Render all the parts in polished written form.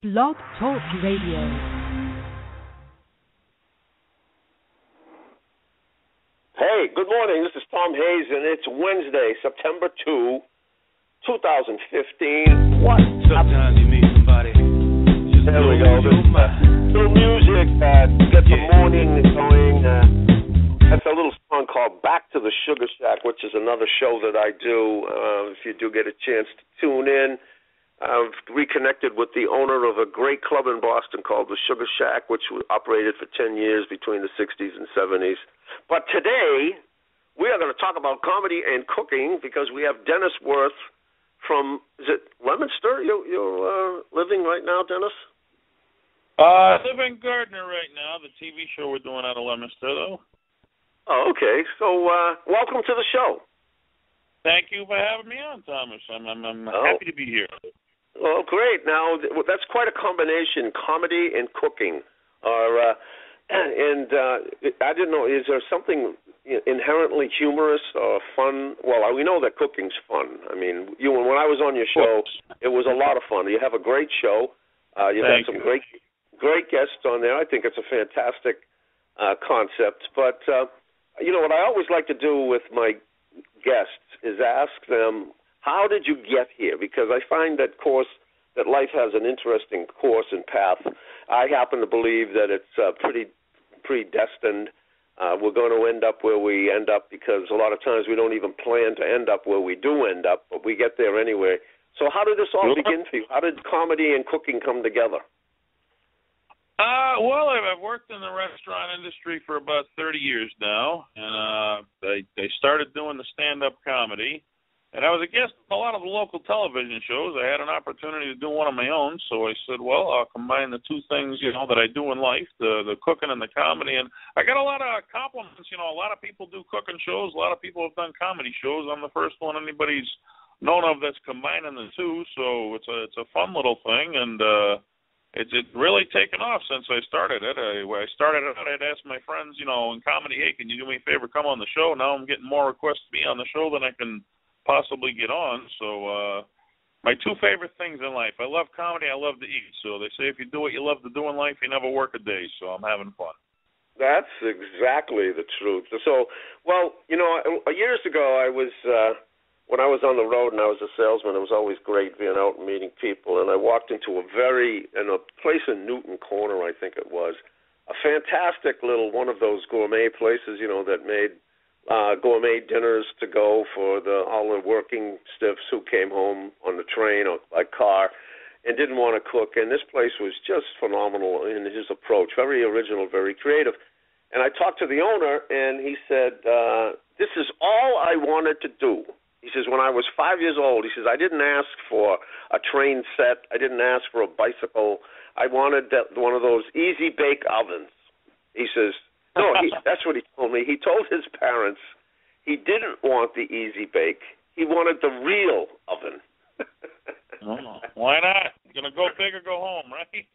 Blog Talk Radio. Hey, good morning. This is Tom Hayes, and it's Wednesday, September 2, 2015. What? Sometimes you meet somebody. There we go. Little music get the morning going. That's a little song called Back to the Sugar Shack, which is another show that I do. If you do get a chance to tune in, I've reconnected with the owner of a great club in Boston called the Sugar Shack, which operated for 10 years between the 60s and 70s. But today, we are going to talk about comedy and cooking because we have Dennis Wirth from, is it Leominster you're living right now, Dennis? I live in Gardner right now, the TV show we're doing out of Leominster, though. Oh, okay. So welcome to the show. Thank you for having me on, Thomas. I'm happy to be here. Well, great. Now, that's quite a combination, comedy and cooking. And I didn't know, is there something inherently humorous or fun? Well, we know that cooking's fun. I mean, when I was on your show, it was a lot of fun. You have a great show. You've had some great guests on there. I think it's a fantastic concept. But, what I always like to do with my guests is ask them, how did you get here? Because I find that life has an interesting course and path. I happen to believe that it's pretty predestined. We're going to end up where we end up because a lot of times we don't even plan to end up where we do end up, but we get there anyway. So how did this all begin for you? How did comedy and cooking come together? Well, I've worked in the restaurant industry for about 30 years now, and I started doing the stand-up comedy. And I was a guest on a lot of the local television shows. I had an opportunity to do one of my own, so I said, well, I'll combine the two things, that I do in life, the cooking and the comedy. And I got a lot of compliments. A lot of people do cooking shows. A lot of people have done comedy shows. I'm the first one anybody's known of that's combining the two, so it's a fun little thing. And it's really taken off since I started it. When I started it, I'd ask my friends, in comedy, hey, can you do me a favor, come on the show? Now I'm getting more requests to be on the show than I can possibly get on. So my two favorite things in life, I love comedy, I love to eat. So they say if you do what you love to do in life, you never work a day. So I'm having fun. That's exactly the truth. So, years ago I was when I was on the road and I was a salesman, it was always great being out and meeting people. And I walked into a place in Newton Corner, I think it was, a fantastic little one of those gourmet places, that made gourmet dinners to go for all the working stiffs who came home on the train or by car and didn't want to cook. And this place was just phenomenal in his approach, very original, very creative. And I talked to the owner, and he said, this is all I wanted to do. He says, when I was 5 years old, he says, I didn't ask for a train set. I didn't ask for a bicycle. I wanted one of those easy bake ovens. He says, no, that's what he told me. He told his parents he didn't want the easy bake. He wanted the real oven. Oh, why not? You're going to go big or go home, right?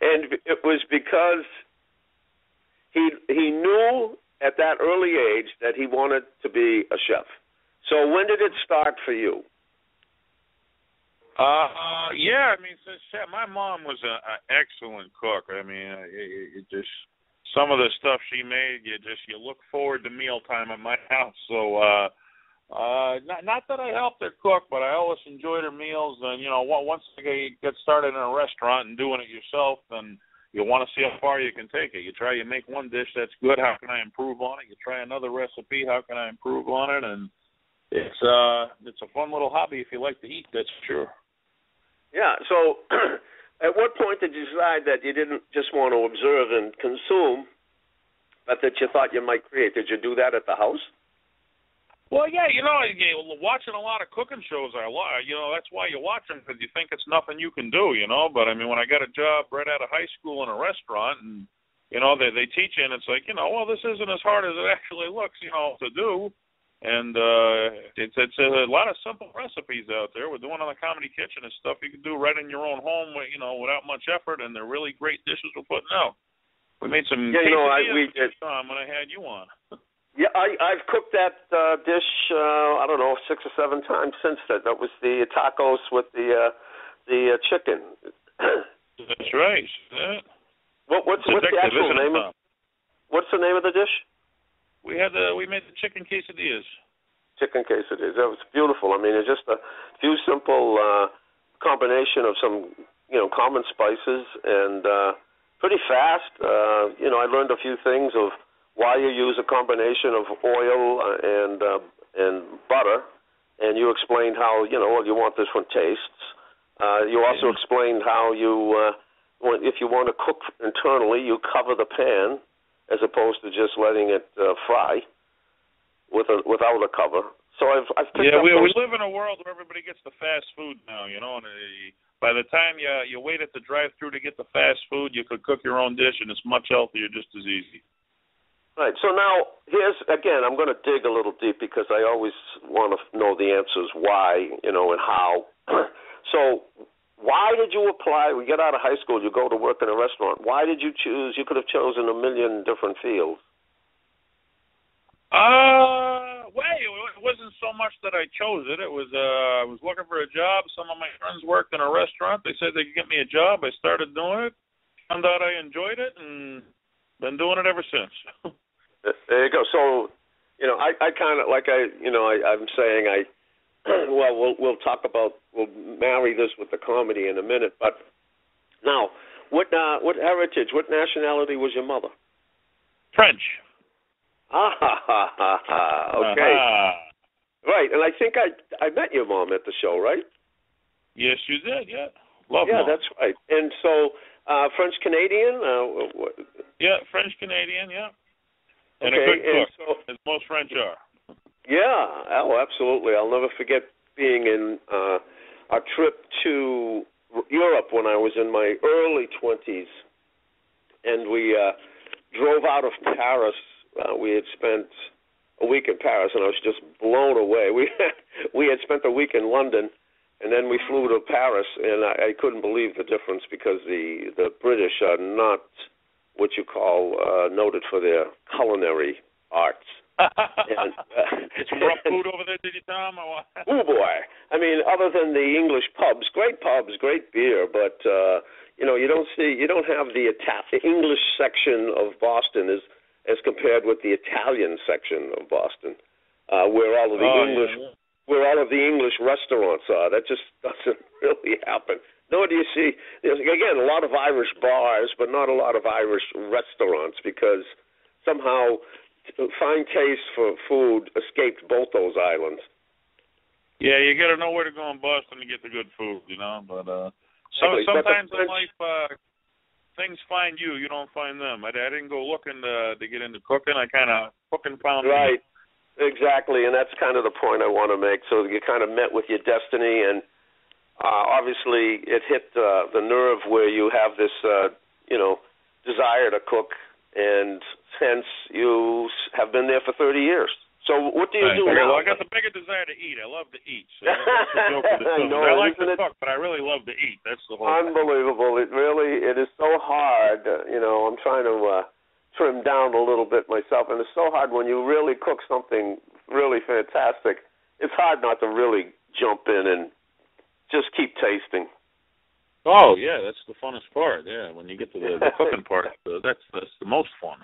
And it was because he knew at that early age that he wanted to be a chef. So when did it start for you? My mom was an excellent cook. I mean, it just some of the stuff she made, you look forward to mealtime at my house. So, not that I helped her cook, but I always enjoyed her meals. And once you get started in a restaurant and doing it yourself, then you want to see how far you can take it. You make one dish that's good. How can I improve on it? You try another recipe. How can I improve on it? And it's a fun little hobby if you like to eat. That's for sure. Yeah, so at what point did you decide that you didn't just want to observe and consume, but that you thought you might create? Did you do that at the house? Well, yeah, watching a lot of cooking shows, that's why you watch them, because you think it's nothing you can do, But, I mean, when I got a job right out of high school in a restaurant, and, they teach you, and it's like, this isn't as hard as it actually looks, to do. And it's a lot of simple recipes out there. We're doing on the Comedy Kitchen and stuff you can do right in your own home, without much effort, and they're really great dishes we're putting out. We made some quesadillas when I had you on. Yeah, I've cooked that dish, 6 or 7 times since then. That was the tacos with the the chicken. That's right. What's the actual name? What's the name of the dish? We made the chicken quesadillas. Chicken quesadillas. That was beautiful. I mean, it's just a few simple combination of some, common spices and pretty fast. I learned a few things of why you use a combination of oil and butter, and you explained how, you want different tastes. You also explained how if you want to cook internally, you cover the pan as opposed to just letting it fry without a cover. So I've picked up. We live in a world where everybody gets the fast food now, and by the time you wait at the drive-thru to get the fast food, you could cook your own dish, and it's much healthier, just as easy. Right. So now, I'm going to dig a little deep because I always want to know the answers why, and how. So why did you apply? We get out of high school, you go to work in a restaurant. Why did you choose? You could have chosen a million different fields. It wasn't so much that I chose it. It was I was looking for a job. Some of my friends worked in a restaurant. They said they could get me a job. I started doing it. Found out I enjoyed it, and been doing it ever since. There you go. So, I kind of I'm saying we'll talk about, we'll marry this with the comedy in a minute. But now, what heritage, what nationality was your mother? French. Okay. Right, and I think I met your mom at the show, right? Yes, you did. Yeah, love. Yeah, Mom. That's right. And so, French Canadian. Yeah, French Canadian. Yeah. And okay, a good cook, so, as most French are. Yeah, absolutely. I'll never forget being in a trip to Europe when I was in my early 20s, and we drove out of Paris. We had spent a week in Paris, and I was just blown away. We had spent a week in London, and then we flew to Paris, and I couldn't believe the difference because the British are not what you call noted for their culinary arts. And, it's rough food over there, did you, Tom? Oh boy! I mean, other than the English pubs, great beer, but you don't have the English section of Boston as compared with the Italian section of Boston, where all of the English restaurants are. That just doesn't really happen. Nor do you see, again, a lot of Irish bars, but not a lot of Irish restaurants because somehow fine taste for food escaped both those islands. Yeah, you got to know where to go in Boston to get the good food, But sometimes in life, things find you. You don't find them. I didn't go looking to get into cooking. I kind of cook and pound. Right, exactly, and that's kind of the point I want to make. So you kind of met with your destiny, and obviously it hit the nerve where you have this, desire to cook, and hence you have been there for 30 years. So what do you do now? Well, I got the bigger desire to eat. I love to eat. So that's the joke of the I like to cook, but I really love to eat. That's the whole Unbelievable. thing. It is so hard. I'm trying to trim down a little bit myself, and it's so hard when you really cook something really fantastic. It's hard not to really jump in and just keep tasting. Oh, yeah, that's the funnest part, yeah. When you get to the cooking part, that's the most fun.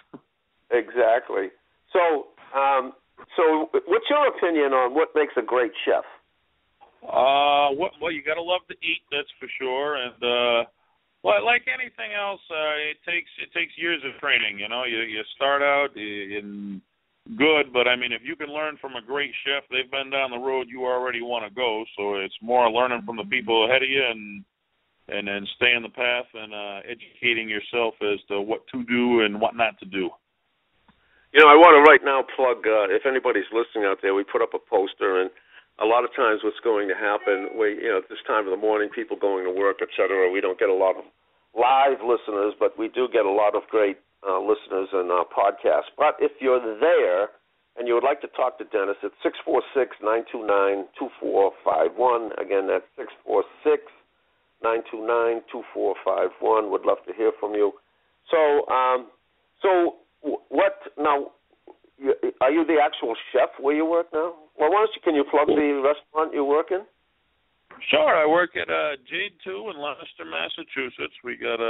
Exactly. So what's your opinion on what makes a great chef? Well, you got to love to eat, that's for sure. And like anything else, it takes years of training. You start out in good, but I mean, if you can learn from a great chef, they've been down the road you already want to go. So it's more learning from the people ahead of you and then staying the path and educating yourself as to what to do and what not to do. I want to right now plug, if anybody's listening out there, we put up a poster, and a lot of times what's going to happen, at this time of the morning, people going to work, et cetera, we don't get a lot of live listeners, but we do get a lot of great listeners in our podcast. But if you're there and you would like to talk to Dennis, it's 646-929-2451. Again, that's 646-929-2451. Would love to hear from you. So what now? Are you the actual chef where you work now? Well, can you plug the restaurant you work in? Sure. I work at Jade 2 in Leominster, Massachusetts. We got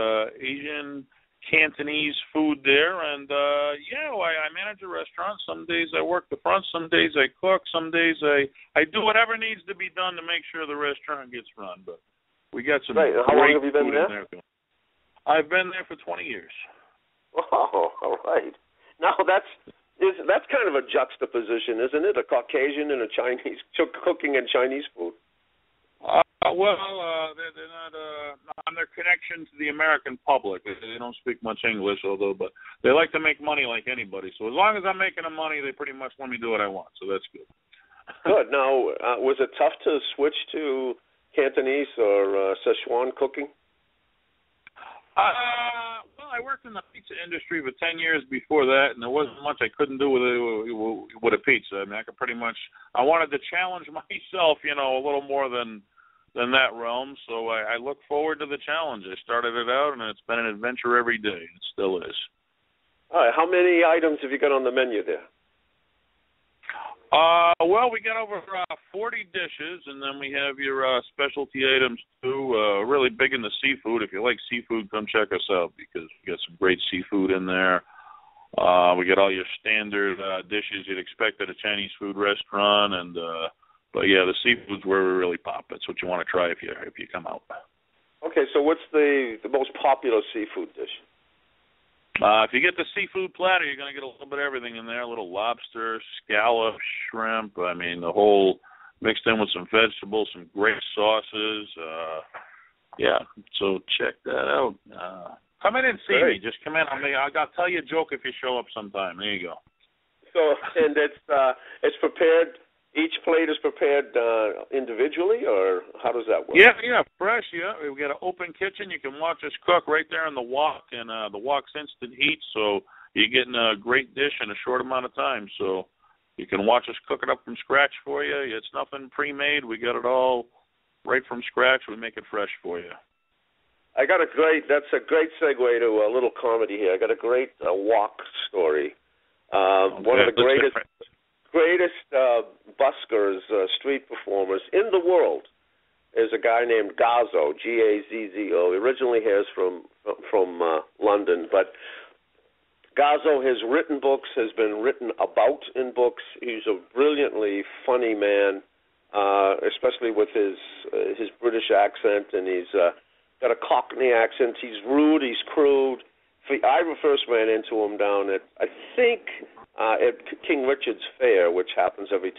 Asian Cantonese food there, and I manage a restaurant. Some days I work the front, some days I cook, some days I do whatever needs to be done to make sure the restaurant gets run. But we got some Right. How long have you been there? I've been there for 20 years. Oh, all right. Now that's kind of a juxtaposition, isn't it? A Caucasian and a Chinese cooking and Chinese food. They're not on their connection to the American public. They don't speak much English, but they like to make money like anybody. So as long as I'm making them money, they pretty much let me do what I want. So that's good. Good. Now, was it tough to switch to Cantonese or Szechuan cooking? I worked in the pizza industry for 10 years before that, and there wasn't much I couldn't do with a pizza. I mean, I wanted to challenge myself, a little more than that realm. So I look forward to the challenge. I started it out, and it's been an adventure every day. It still is. All right. How many items have you got on the menu there? We got over 40 dishes, and then we have your specialty items too. Really big in the seafood. If you like seafood, come check us out because we got some great seafood in there. We got all your standard dishes you'd expect at a Chinese food restaurant, and but yeah, the seafood's where we really pop. It's what you want to try if you come out. Okay, so what's the most popular seafood dish? If you get the seafood platter, you're going to get a little bit of everything in there. A little lobster, scallop, shrimp. I mean, the whole mixed in with some vegetables, some great sauces. So check that out. Come in and see me. Just come in. I'll tell you a joke if you show up sometime. There you go. So, and it's prepared. Each plate is prepared individually, or how does that work? Yeah, fresh. Yeah, we got an open kitchen. You can watch us cook right there in the wok, and the wok's instant heat, so you're getting a great dish in a short amount of time. So you can watch us cook it up from scratch for you. It's nothing pre-made. We got it all right from scratch. We make it fresh for you. That's a great segue to a little comedy here. I got a great wok story. One of the greatest buskers, street performers in the world is a guy named Gazzo, Gazzo. He originally hails from London, but Gazzo has written books, has been written about in books. He's a brilliantly funny man, especially with his British accent, and he's got a Cockney accent. He's rude, he's crude. I first ran into him down at, I think, at King Richard's Fair, which happens every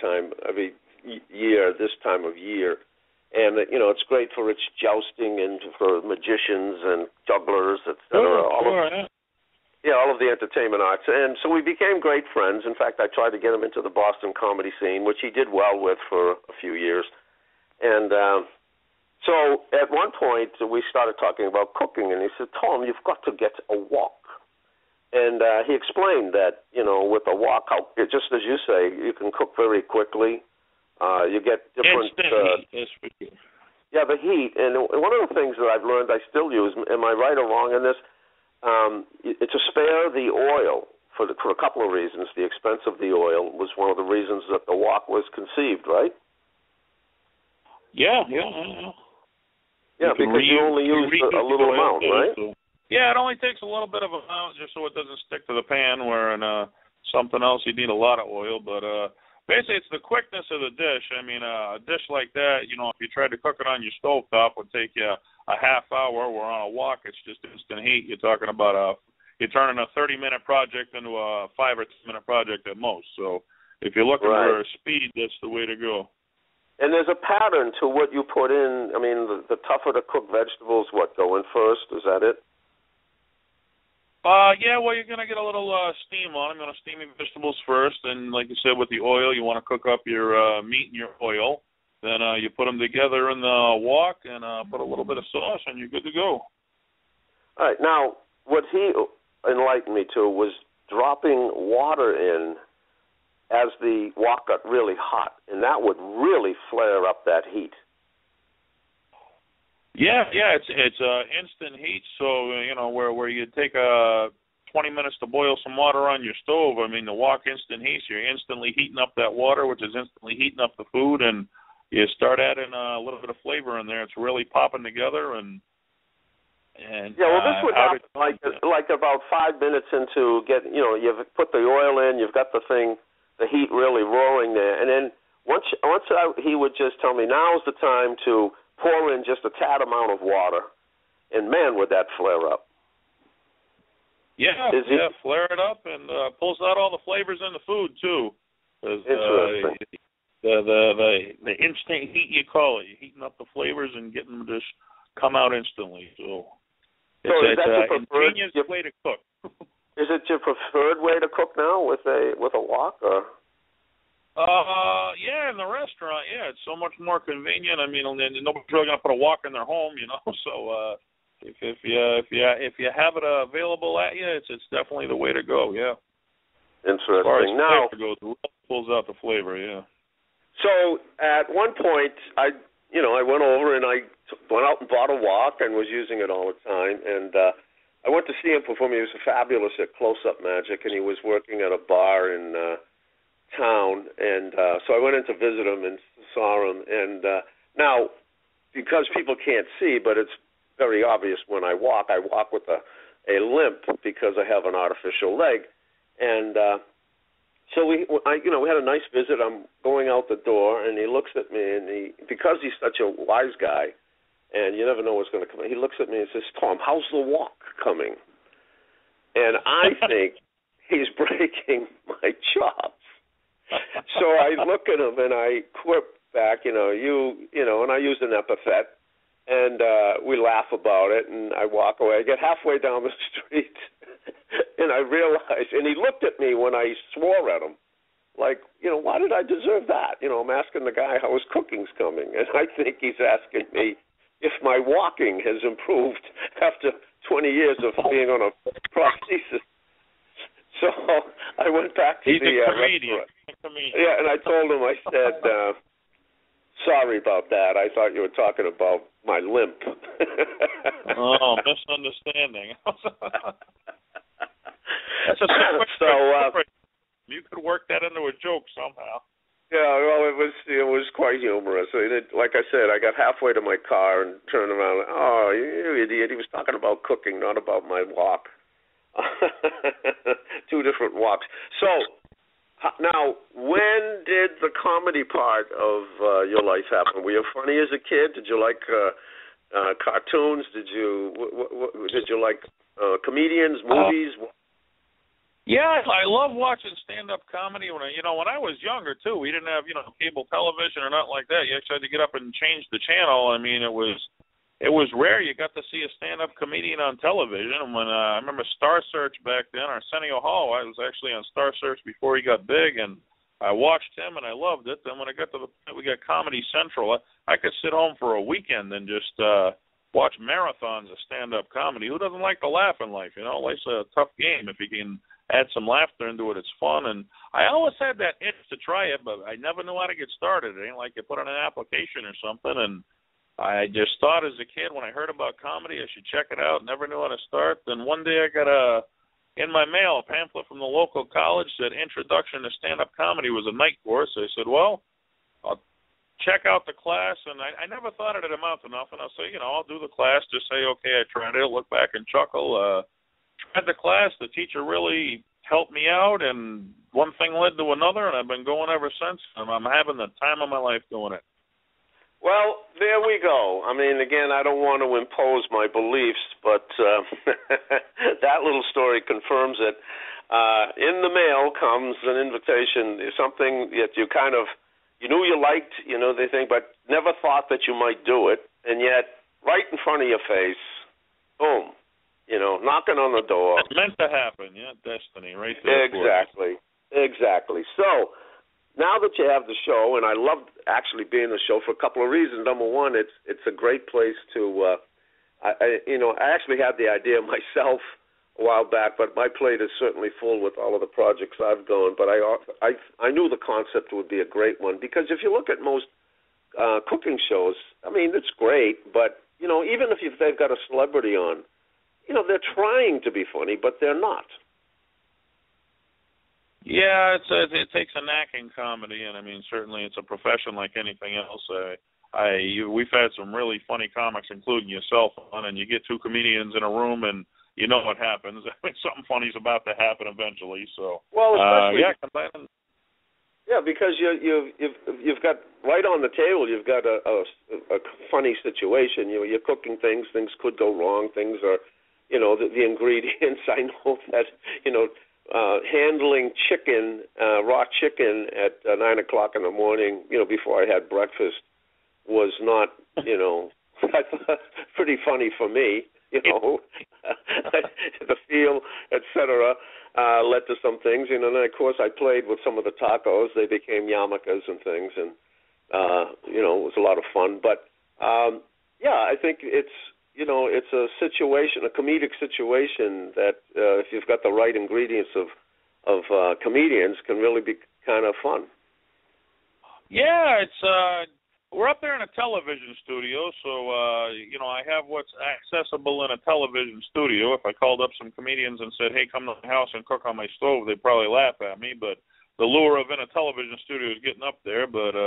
year, this time of year. And, it's great for its jousting and for magicians and jugglers, etc. All of the entertainment arts. And so we became great friends. In fact, I tried to get him into the Boston comedy scene, which he did well with for a few years. And so at one point, we started talking about cooking, and he said, Tom, you've got to get a wok. And he explained that, with a wok, just as you say, you can cook very quickly. You get different... the heat. And one of the things that I've learned I still use, am I right or wrong in this? To spare the oil for a couple of reasons. The expense of the oil was one of the reasons that the wok was conceived, right? Yeah, because you only use a little amount, right? So. Yeah, it only takes a little bit of amount just so it doesn't stick to the pan, where in something else you need a lot of oil. But basically, it's the quickness of the dish. I mean, a dish like that, if you tried to cook it on your stovetop, would take you a half hour, where on a wok, it's just instant heat. You're talking about you're turning a 30-minute project into a 5 or 10-minute project at most. So if you're looking for speed, that's the way to go. And there's a pattern to what you put in. I mean, the tougher to cook vegetables, go in first? Is that it? You're going to get a little steam on them. You're going to steam your vegetables first, and like you said, with the oil, you want to cook up your meat and your oil. Then you put them together in the wok and put a little bit of sauce, and you're good to go. All right. Now, what he enlightened me to was dropping water in as the wok got really hot, and that would really flare up that heat. Yeah, it's instant heat. So where you take 20 minutes to boil some water on your stove. I mean, the wok instant heats. You're instantly heating up that water, which is instantly heating up the food, and you start adding a little bit of flavor in there. It's really popping together, and yeah. Well, this would happen like about 5 minutes into you've put the oil in, you've got the heat really roaring there, and then he would just tell me, now's the time to pour in just a tad amount of water, and man, would that flare up. Yeah, flare it up and pulls out all the flavors in the food too. Interesting. The instant heat, you call it, you're heating up the flavors and getting them to just come out instantly. So is that your preferred way to cook? Is it your preferred way to cook now with a wok? Or? Yeah, in the restaurant, it's so much more convenient. I mean, nobody's really gonna put a wok in their home, So if you have it available at you, it's definitely the way to go. Yeah. Interesting. As far as now flavor goes, it pulls out the flavor. Yeah. So at one point, I went over and I went out and bought a wok and was using it all the time. And I went to see him perform. He was fabulous at close-up magic, and he was working at a bar in town. And so I went in to visit him and saw him. And now, because people can't see, but it's very obvious when I walk with a limp because I have an artificial leg. And so we had a nice visit. I'm going out the door, and he looks at me, and because he's such a wise guy, and you never know what's going to come. He looks at me and says, "Tom, how's the walk coming?" And I think he's breaking my chops. So I look at him and I quip back, and I use an epithet, and we laugh about it, and I walk away. I get halfway down the street. And I realized, and he looked at me when I swore at him, like, why did I deserve that? I'm asking the guy how his cooking's coming, and I think he's asking me if my walking has improved after 20 years of being on a prosthesis. So I went back to the restaurant. Yeah, and I told him, I said, sorry about that. I thought you were talking about my limp. Oh, misunderstanding. That's a you could work that into a joke somehow. Yeah, well, it was quite humorous. Like I said, I got halfway to my car and turned around. Oh, you idiot! He was talking about cooking, not about my walk. Two different walks. So now, when did the comedy part of your life happen? Were you funny as a kid? Did you like cartoons? Did you like comedians, movies? Yeah, I love watching stand-up comedy. When I was younger too, we didn't have cable television or nothing like that. You actually had to get up and change the channel. I mean, it was rare you got to see a stand-up comedian on television. And when I remember Star Search back then, Arsenio Hall, I was actually on Star Search before he got big, and I watched him and I loved it. Then when I got to the point we got Comedy Central, I could sit home for a weekend and just watch marathons of stand-up comedy. Who doesn't like to laugh in life? Life's a tough game. If you can add some laughter into it, it's fun. And I always had that itch to try it, but I never knew how to get started. It ain't like you put in an application or something. And I just thought as a kid when I heard about comedy, I should check it out. Never knew how to start. Then one day I got in my mail a pamphlet from the local college that Introduction to Stand-Up Comedy was a night course. I said, well, I'll check out the class. And I never thought it would amount to nothing. I'll say, I'll do the class, just say, okay, I tried it, look back and chuckle. Tried the class. The teacher really helped me out, and one thing led to another, and I've been going ever since. And I'm having the time of my life doing it. Well, there we go. I mean, again, I don't want to impose my beliefs, but that little story confirms it. In the mail comes an invitation, something that you knew you liked, they think, but never thought that you might do it, and yet right in front of your face, boom. Knocking on the door. It's meant to happen, destiny, right there. Exactly. So, now that you have the show, and I love actually being the show for a couple of reasons. Number one, it's a great place to, I actually had the idea myself a while back, but my plate is certainly full with all of the projects I've done. But I knew the concept would be a great one, because if you look at most cooking shows, I mean, it's great, but, even if they've got a celebrity on, they're trying to be funny, but they're not. Yeah, it takes a knack in comedy, and I mean, certainly it's a profession like anything else. We've had some really funny comics, including yourself, on, and you get two comedians in a room, and you know what happens. I mean, something funny's about to happen eventually. So, well, especially because you've got right on the table. You've got a funny situation. You're cooking things. Things could go wrong. Things are, the ingredients. I know that handling chicken, raw chicken at 9 o'clock in the morning. Before I had breakfast, was not pretty funny for me. The feel, etc. Led to some things, and then of course I played with some of the tacos. They became yarmulkes and things, and it was a lot of fun. But I think it's a situation, a comedic situation that if you've got the right ingredients of comedians, can really be kind of fun. Yeah, it's. We're up there in a television studio, so, I have what's accessible in a television studio. If I called up some comedians and said, hey, come to my house and cook on my stove, they'd probably laugh at me. But the lure of in a television studio is getting up there. But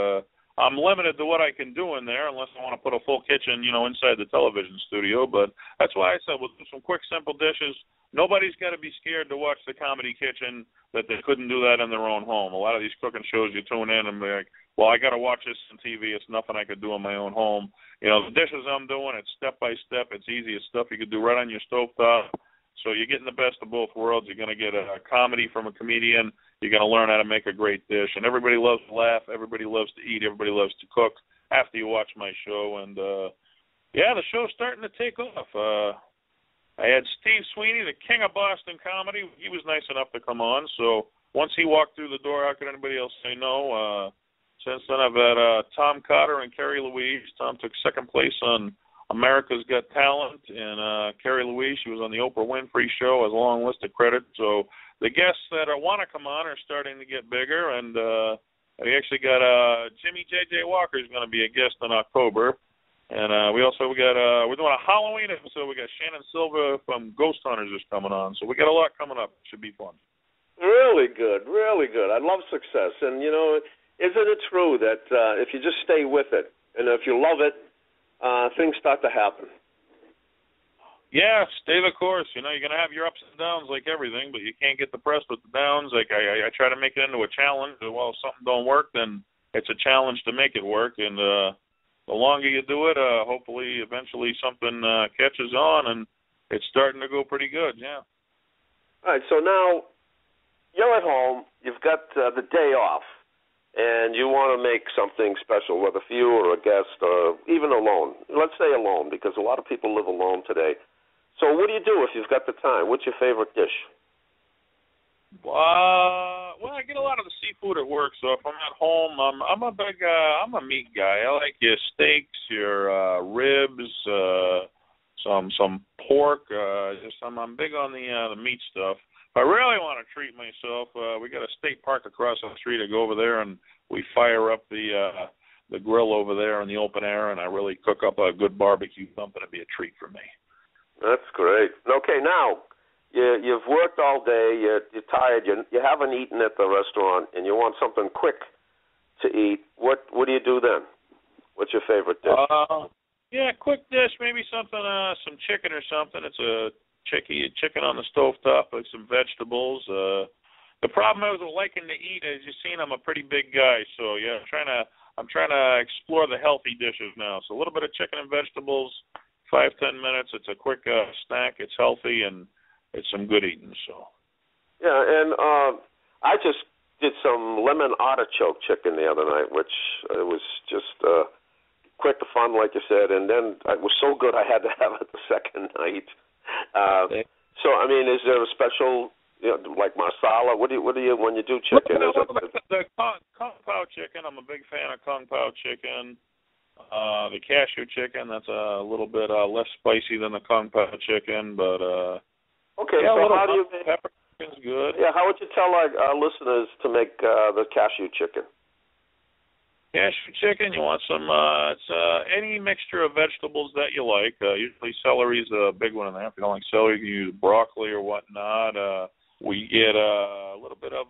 I'm limited to what I can do in there unless I want to put a full kitchen, inside the television studio. But that's why I said we'll do some quick, simple dishes. Nobody's got to be scared to watch the Comedy Kitchen that they couldn't do that in their own home. A lot of these cooking shows, you tune in and be like, well, I got to watch this on TV. It's nothing I could do in my own home. The dishes I'm doing, it's step by step. It's easy. It's stuff you could do right on your stovetop. So you're getting the best of both worlds. You're going to get a comedy from a comedian. You're going to learn how to make a great dish. And everybody loves to laugh. Everybody loves to eat. Everybody loves to cook after you watch my show. And, the show's starting to take off. I had Steve Sweeney, the king of Boston comedy. He was nice enough to come on. So once he walked through the door, how could anybody else say no? Since then, I've had Tom Cotter and Carrie Louise. Tom took second place on America's Got Talent, and Carrie Louise, she was on the Oprah Winfrey Show, has a long list of credits. So the guests that want to come on are starting to get bigger, and we actually got Jimmy J.J. Walker is going to be a guest in October. And we're doing a Halloween episode. We got Shannon Silva from Ghost Hunters is coming on. So we got a lot coming up. It should be fun. Really good, really good. I love success. And, isn't it true that if you just stay with it, and if you love it, things start to happen? Yeah, stay the course. You're going to have your ups and downs like everything, but you can't get depressed with the downs. Like I try to make it into a challenge. Well, if something don't work, then it's a challenge to make it work. And the longer you do it, hopefully eventually something catches on, and it's starting to go pretty good, yeah. All right, so now you're at home, you've got the day off, and you want to make something special, whether for you or a guest or even alone. Let's say alone, because a lot of people live alone today. So what do you do if you've got the time? What's your favorite dish? Well, I get a lot of the seafood at work, so if I'm at home, I'm a meat guy. I like your steaks, your ribs, some pork. I'm big on the meat stuff. If I really want to treat myself, we got a state park across the street. I go over there and we fire up the grill over there in the open air, and I really cook up a good barbecue something. It'd be a treat for me. That's great. Okay, now. You've worked all day, you're tired, you haven't eaten at the restaurant, and you want something quick to eat. What do you do then? What's your favorite dish? Quick dish, maybe something, some chicken or something. It's a chicken on the stovetop with some vegetables. The problem I was liking to eat, as you've seen, I'm a pretty big guy, so yeah, I'm trying to explore the healthy dishes now. So a little bit of chicken and vegetables, 5-10 minutes. It's a quick snack. It's healthy, and it's some good eating. So. Yeah, and I just did some lemon artichoke chicken the other night, which was just quick and fun, like you said, and then it was so good I had to have it the second night. So, I mean, is there a special, like marsala? What do you when you do chicken? The Kung Pao chicken, I'm a big fan of Kung Pao chicken. The cashew chicken, that's a little bit less spicy than the Kung Pao chicken, but okay, yeah, so how do you make pepper chicken's good? Yeah, how would you tell our listeners to make the cashew chicken? Cashew chicken, you want some, it's any mixture of vegetables that you like. Usually celery's a big one in there. If you don't like celery, you can use broccoli or whatnot. We get a little bit of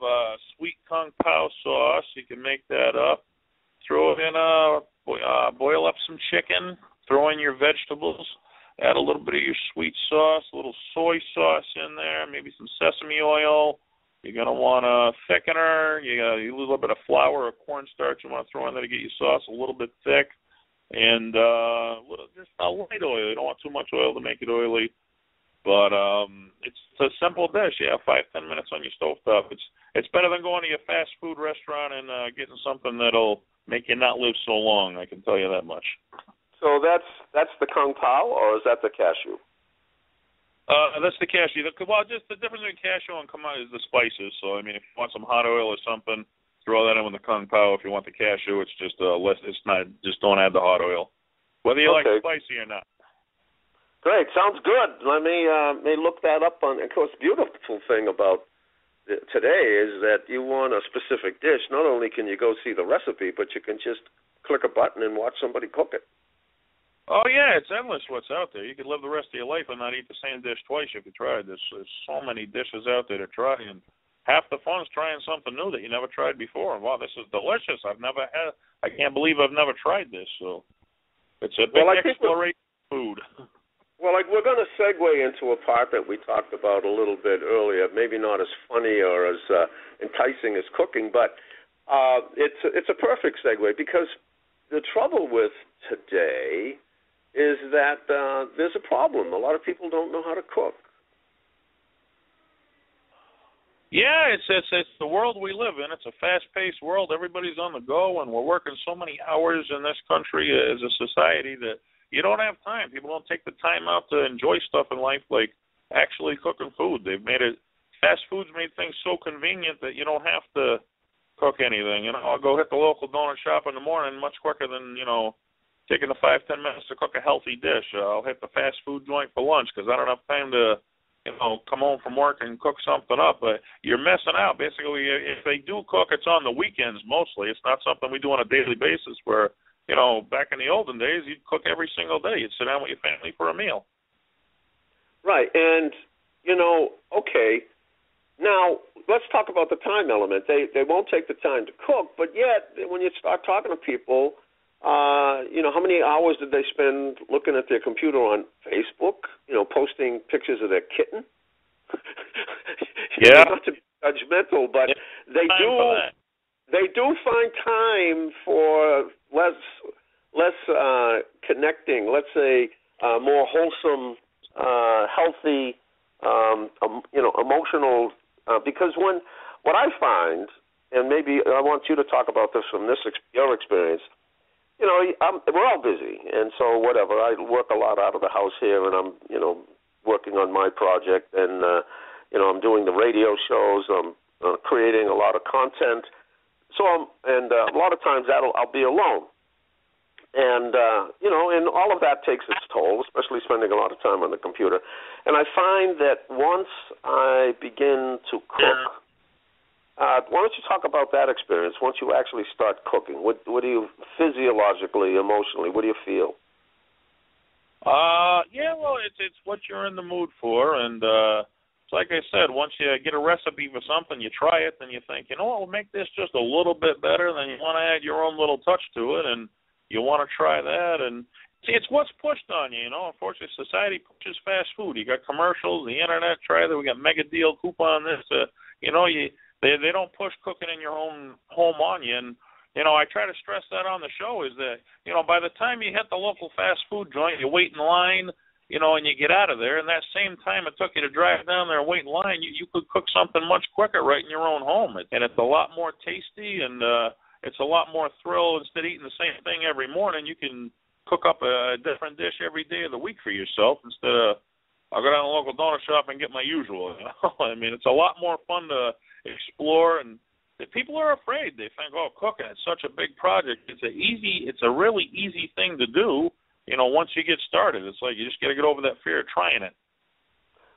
sweet kung pao sauce. You can make that up. Throw it in boil up some chicken. Throw in your vegetables. Add a little bit of your sweet sauce, a little soy sauce in there, maybe some sesame oil. You're going to want a thickener. You got a little bit of flour or cornstarch you want to throw in there to get your sauce a little bit thick. And just a light oil. You don't want too much oil to make it oily. But it's a simple dish. You have 5-10 minutes on your stovetop. It's better than going to your fast food restaurant and getting something that'll make you not live so long. I can tell you that much. So that's the kung pao, or is that the cashew? That's the cashew. Well, just the difference between cashew and kung pao is the spices. So, I mean, if you want some hot oil or something, throw that in with the kung pao. If you want the cashew, it's just less. It's not. Just don't add the hot oil, whether you like spicy or not. Great, sounds good. Let me may look that up on. Of course, the beautiful thing about today is that you want a specific dish. Not only can you go see the recipe, but you can just click a button and watch somebody cook it. Oh, yeah, it's endless what's out there. You could live the rest of your life and not eat the same dish twice if you tried. There's so many dishes out there to try, and half the fun is trying something new that you never tried before. And, wow, this is delicious. I can't believe I've never tried this. So it's a big exploration of food. Well, we're going to segue into a part that we talked about a little bit earlier, maybe not as funny or as enticing as cooking, but it's a perfect segue because the trouble with today is that there's a problem. A lot of people don't know how to cook. Yeah, it's the world we live in. It's a fast-paced world. Everybody's on the go, and we're working so many hours in this country as a society that you don't have time. People don't take the time out to enjoy stuff in life like actually cooking food. Fast food's made things so convenient that you don't have to cook anything. I'll go hit the local donut shop in the morning much quicker than, taking the 5-10 minutes to cook a healthy dish. I'll hit the fast food joint for lunch because I don't have time to, come home from work and cook something up. But you're missing out. Basically, if they do cook, it's on the weekends mostly. It's not something we do on a daily basis where, back in the olden days, you'd cook every single day. You'd sit down with your family for a meal. Right. And, okay, now let's talk about the time element. They won't take the time to cook, but yet when you start talking to people, how many hours did they spend looking at their computer on Facebook, posting pictures of their kitten? Yeah. Not to be judgmental, but they do find time for less connecting, let's say, more wholesome, healthy, emotional, because what I find, and maybe I want you to talk about this from your experience, we're all busy, and so whatever. I work a lot out of the house here, and I'm, working on my project, and, I'm doing the radio shows. I'm creating a lot of content. So a lot of times I'll be alone. And, and all of that takes its toll, especially spending a lot of time on the computer. And I find that once I begin to cook, why don't you talk about that experience? Once you actually start cooking, what do you physiologically, emotionally, what do you feel? It's what you're in the mood for, and it's like I said, once you get a recipe for something, you try it, then you think, we'll make this just a little bit better, then you want to add your own little touch to it, and you want to try that, and see, it's what's pushed on you, Unfortunately, society pushes fast food. You got commercials, the internet, try that, we got mega deal, coupon this, They don't push cooking in your own home on you. And, I try to stress that on the show is that, by the time you hit the local fast food joint, you wait in line, and you get out of there. And that same time it took you to drive down there and wait in line, you could cook something much quicker right in your own home. And it's a lot more tasty, and it's a lot more thrill. Instead of eating the same thing every morning, you can cook up a different dish every day of the week for yourself instead of I'll go down to the local donut shop and get my usual. I mean, it's a lot more fun to explore, and people are afraid. They think, cooking, it's such a big project. It's a really easy thing to do, once you get started. It's like you just got to get over that fear of trying it.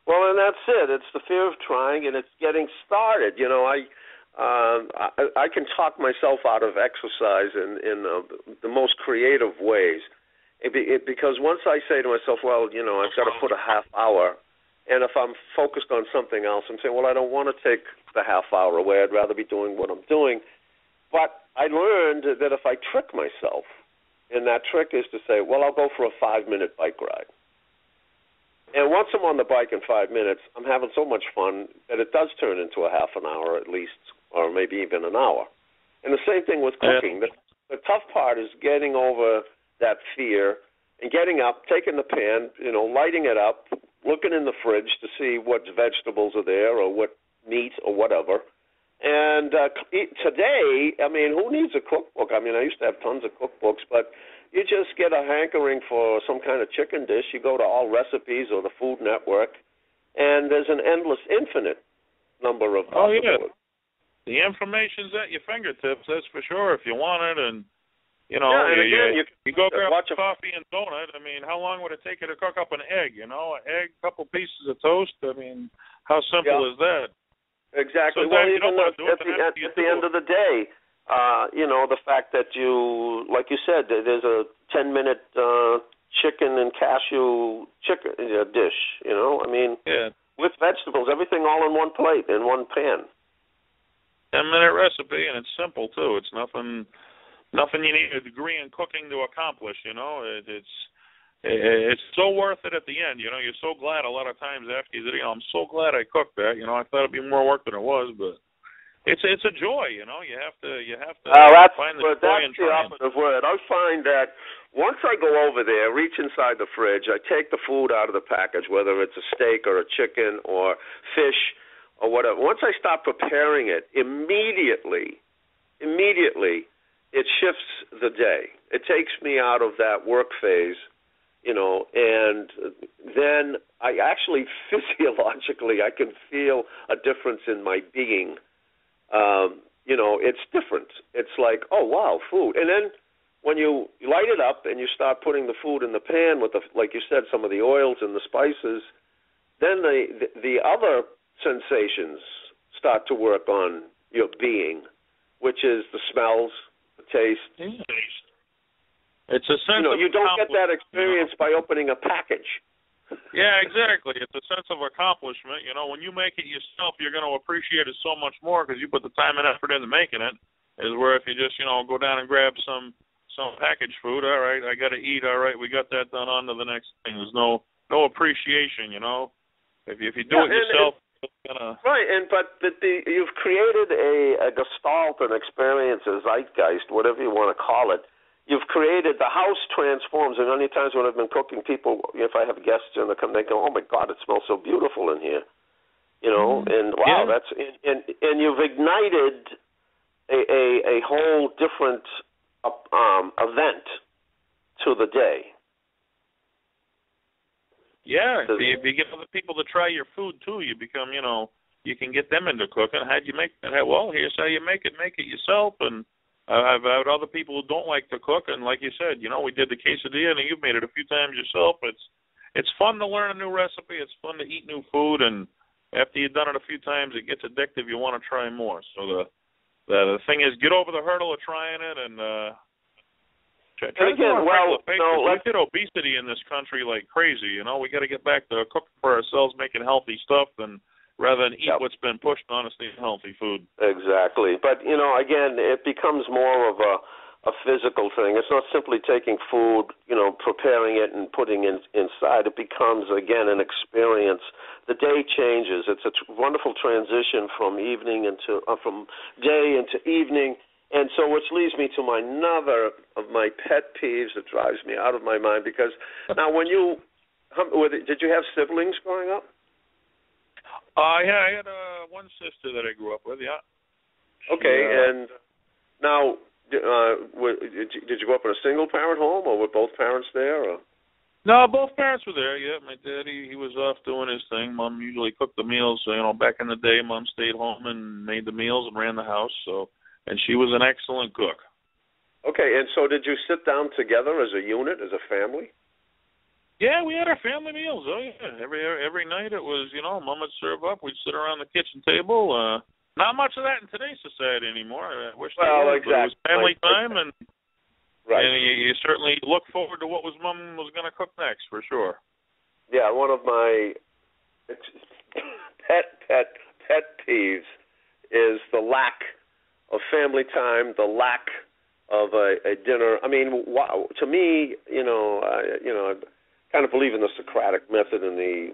Well, and that's it. It's the fear of trying, and it's getting started. I can talk myself out of exercise in the most creative ways. Because once I say to myself, I've got to put a half hour And if I'm focused on something else, I'm saying, well, I don't want to take the half hour away. I'd rather be doing what I'm doing. But I learned that if I trick myself, and that trick is to say, well, I'll go for a 5-minute bike ride. And once I'm on the bike in 5 minutes, I'm having so much fun that it does turn into a half an hour at least, or maybe even an hour. And the same thing with cooking. The tough part is getting over that fear and getting up, taking the pan, lighting it up, looking in the fridge to see what vegetables are there or what meat or whatever. And today, I mean, who needs a cookbook? I mean, I used to have tons of cookbooks, but you just get a hankering for some kind of chicken dish. You go to All Recipes or the Food Network, and there's an infinite number of possibilities. Yeah. The information's at your fingertips, that's for sure, if you want it. And, you go grab a coffee and donut. I mean, how long would it take you to cook up an egg? An egg, a couple pieces of toast. I mean, how simple is that? Exactly. Sometimes well, even at the end of the day, the fact that you, like you said, there's a 10-minute chicken and cashew chicken dish. I mean, with vegetables, everything all in one plate, in one pan. 10-minute recipe, and it's simple too. It's nothing you need a degree in cooking to accomplish. It's so worth it at the end. You're so glad a lot of times after you did. I'm so glad I cooked that. I thought it'd be more work than it was, but it's a joy. You have to find the joy in trying. That's the operative word. I find that once I go over there, reach inside the fridge, I take the food out of the package, whether it's a steak or a chicken or fish or whatever. Once I start preparing it, immediately, it shifts the day. It takes me out of that work phase. And then I actually physiologically I can feel a difference in my being. It's different. It's like, oh wow, food. And then when you light it up and you start putting the food in the pan with like you said, some of the oils and the spices, then the other sensations start to work on your being, which is the smells, the taste. It's a sense of you don't get that experience by opening a package. Yeah, exactly. It's a sense of accomplishment. When you make it yourself, you're going to appreciate it so much more because you put the time and effort into making it. Is where if you just go down and grab some packaged food, all right, I got to eat. All right, we got that done. On to the next thing. There's no appreciation. If you do it yourself. Right, but you've created a gestalt, an experience, a zeitgeist, whatever you want to call it. You've created, the house transforms, and many times when I've been cooking, people, if I have guests in the come, they go, oh my God, it smells so beautiful in here, and wow, that's, and you've ignited a whole different event to the day. Yeah, if you get other people to try your food too, you become, you can get them into cooking. How'd you make that? Well, here's how you make it yourself, and I've had other people who don't like to cook, and like you said, we did the quesadilla, and you've made it a few times yourself. It's fun to learn a new recipe. It's fun to eat new food, and after you've done it a few times, it gets addictive. You want to try more. So the thing is, get over the hurdle of trying it, and we get obesity in this country like crazy. We got to get back to cooking for ourselves, making healthy stuff, and rather than eat what's been pushed on us, eat healthy food. Exactly. But, again, it becomes more of a physical thing. It's not simply taking food, preparing it and putting it inside. It becomes, again, an experience. The day changes. It's a wonderful transition from from day into evening. And so which leads me to another of my pet peeves that drives me out of my mind, because now did you have siblings growing up? I had one sister that I grew up with, yeah. Okay, and now, did you grow up in a single-parent home, or were both parents there? Or? No, both parents were there, yeah. My daddy, he was off doing his thing. Mom usually cooked the meals. So, back in the day, Mom stayed home and made the meals and ran the house, and she was an excellent cook. Okay, and so did you sit down together as a unit, as a family? Yeah, we had our family meals. Oh yeah, every night it was, Mom would serve up. We'd sit around the kitchen table. Not much of that in today's society anymore. I wish there was, but it was family time, and you certainly look forward to what Mom was going to cook next, for sure. Yeah, one of my pet peeves is the lack of family time, the lack of a dinner. I mean, wow, to me, I kind of believe in the Socratic method and the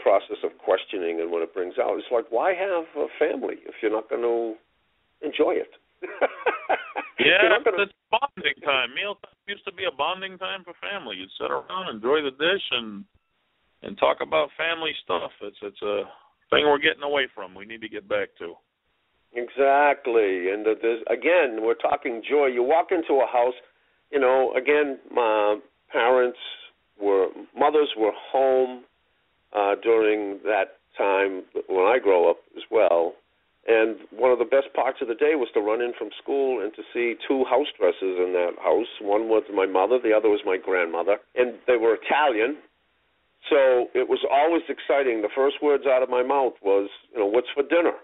process of questioning and what it brings out. It's like, why have a family if you're not going to enjoy it? Yeah, it's bonding time. Meal time used to be a bonding time for family. You'd sit around, enjoy the dish, and talk about family stuff. It's a thing we're getting away from. We need to get back to. Exactly. And again, we're talking joy. You walk into a house, again, my mothers were home during that time when I grew up as well. And one of the best parts of the day was to run in from school and to see two house dresses in that house. One was my mother, the other was my grandmother, and they were Italian. So it was always exciting. The first words out of my mouth was, what's for dinner?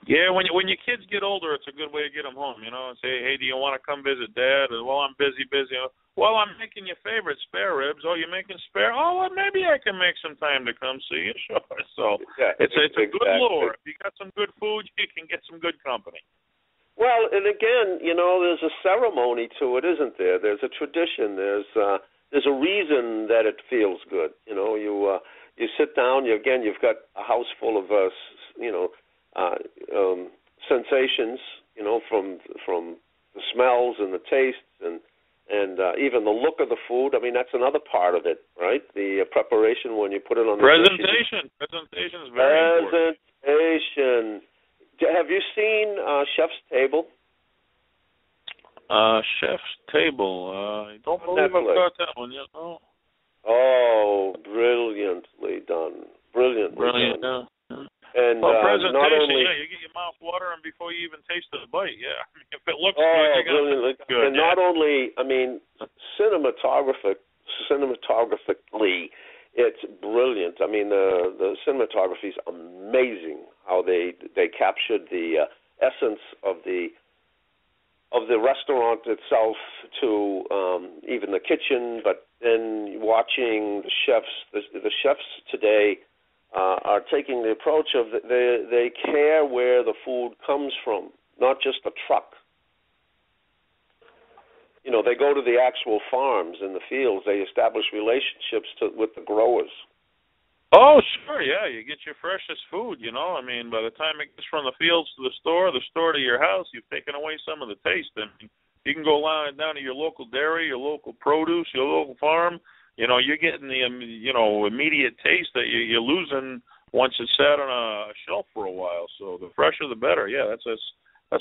Yeah, when your kids get older, it's a good way to get them home, and say, hey, do you want to come visit Dad? Well, I'm busy. Well, I'm making your favorite spare ribs. Oh, you're making spare? Oh, well, maybe I can make some time to come see you. Sure. So yeah, it's a good lure. If you got some good food, you can get some good company. Well, and again, there's a ceremony to it, isn't there? There's a tradition. There's a reason that it feels good. You sit down. You've got a house full of sensations, from the smells and the tastes and even the look of the food. I mean, that's another part of it, right? The preparation when you put it on the presentation. Presentation is very important. Presentation. Have you seen Chef's Table? Chef's Table. I don't believe I've got that one yet. Oh, brilliantly done. Brilliant done. And presentation, not only, you get your mouth watering before you even taste the bite. Yeah, I mean, if it looks good, you're going to look good. And not only, I mean, cinematographically, it's brilliant. I mean, the cinematography is amazing. How they captured the essence of the restaurant itself to even the kitchen, but then watching the chefs. The chefs today are taking the approach of they care where the food comes from, not just a truck. They go to the actual farms in the fields. They establish relationships with the growers. Oh, sure, yeah. You get your freshest food, I mean, by the time it gets from the fields to the store to your house, you've taken away some of the taste. I mean, you can go down to your local dairy, your local produce, your local farm. You're getting the, immediate taste that you're losing once it's sat on a shelf for a while. So the fresher, the better. Yeah, that's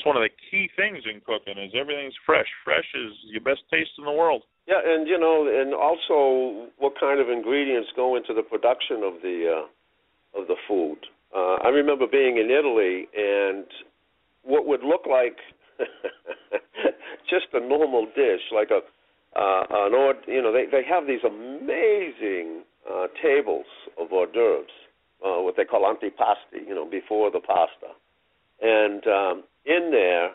one of the key things in cooking is everything's fresh. Fresh is your best taste in the world. Yeah, and and also what kind of ingredients go into the production of the food. I remember being in Italy, and what would look like just a normal dish, like they have these amazing tables of hors d'oeuvres, what they call antipasti, before the pasta, and in there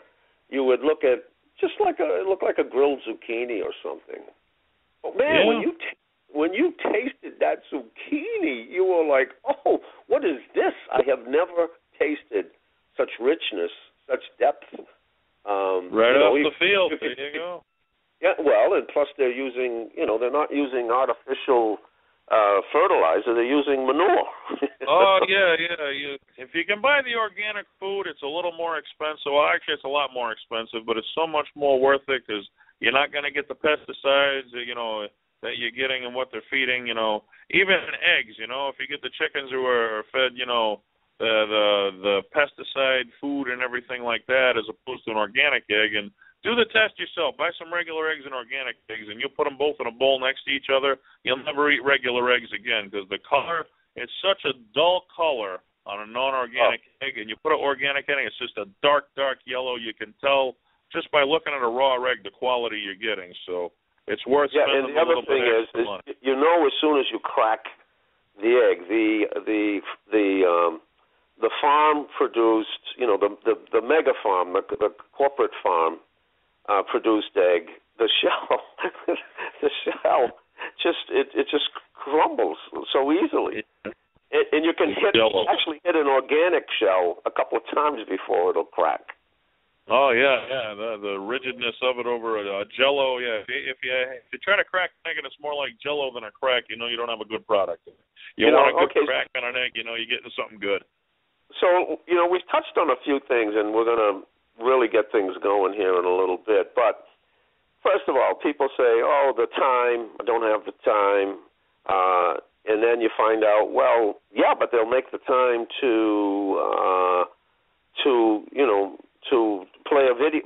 you would look at it looked like a grilled zucchini or something. But man, yeah. when you tasted that zucchini, you were like, oh, what is this? I have never tasted such richness, such depth. Right off the field. There you go. Yeah, well, and plus they're using, they're not using artificial fertilizer. They're using manure. Oh, yeah. If you can buy the organic food, it's a little more expensive. Well, actually, it's a lot more expensive, but it's so much more worth it because you're not going to get the pesticides, that you're getting and what they're feeding. Even eggs. If you get the chickens who are fed, the pesticide food and everything like that, as opposed to an organic egg, and do the test yourself. Buy some regular eggs and organic eggs, and you put them both in a bowl next to each other. You'll never eat regular eggs again because the color is such a dull color on a non-organic egg, and you put an organic egg, it's just a dark, dark yellow. You can tell just by looking at a raw egg the quality you're getting. So it's worth spending a little bit extra money. As soon as you crack the egg, the farm produced, the mega farm, the corporate farm, produced egg. The shell, it just crumbles so easily. And you can actually hit an organic shell a couple of times before it'll crack. Oh yeah. The rigidness of it over a Jello. Yeah, if you try to crack an egg and it's more like Jello than a crack, you don't have a good product. You want a good crack on an egg, you're getting something good. So we've touched on a few things, and we're going to really get things going here in a little bit. But first of all, people say, "Oh, the time. I don't have the time." And then you find out, well, yeah, but they'll make the time to play a video,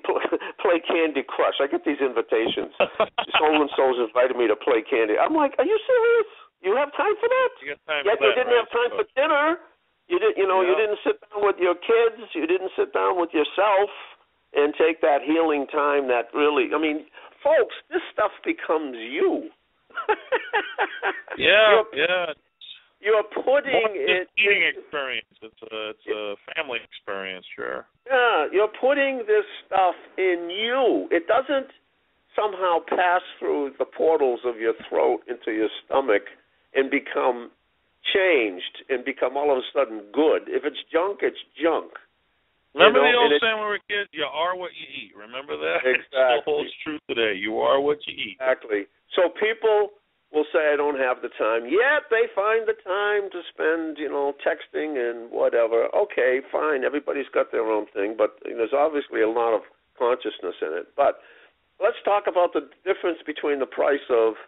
play Candy Crush. I get these invitations. So and so's invited me to play Candy. I'm like, are you serious? You have time for that? You got time Yet for you didn't have time for dinner. You didn't, you didn't sit down with your kids. You didn't sit down with yourself and take that healing time. That really, folks, this stuff becomes you. Yeah. You're putting it. Eating experience. It's a family experience, sure. Yeah, you're putting this stuff in you. It doesn't somehow pass through the portals of your throat into your stomach and become changed and become all of a sudden good. If it's junk, it's junk. Remember the old saying when we were kids, you are what you eat. Remember that? Exactly. It still holds true today. You are what you eat. Exactly. So people will say, I don't have the time. Yet they find the time to spend, texting and whatever. Okay, fine. Everybody's got their own thing, but there's obviously a lot of consciousness in it. But let's talk about the difference between the price of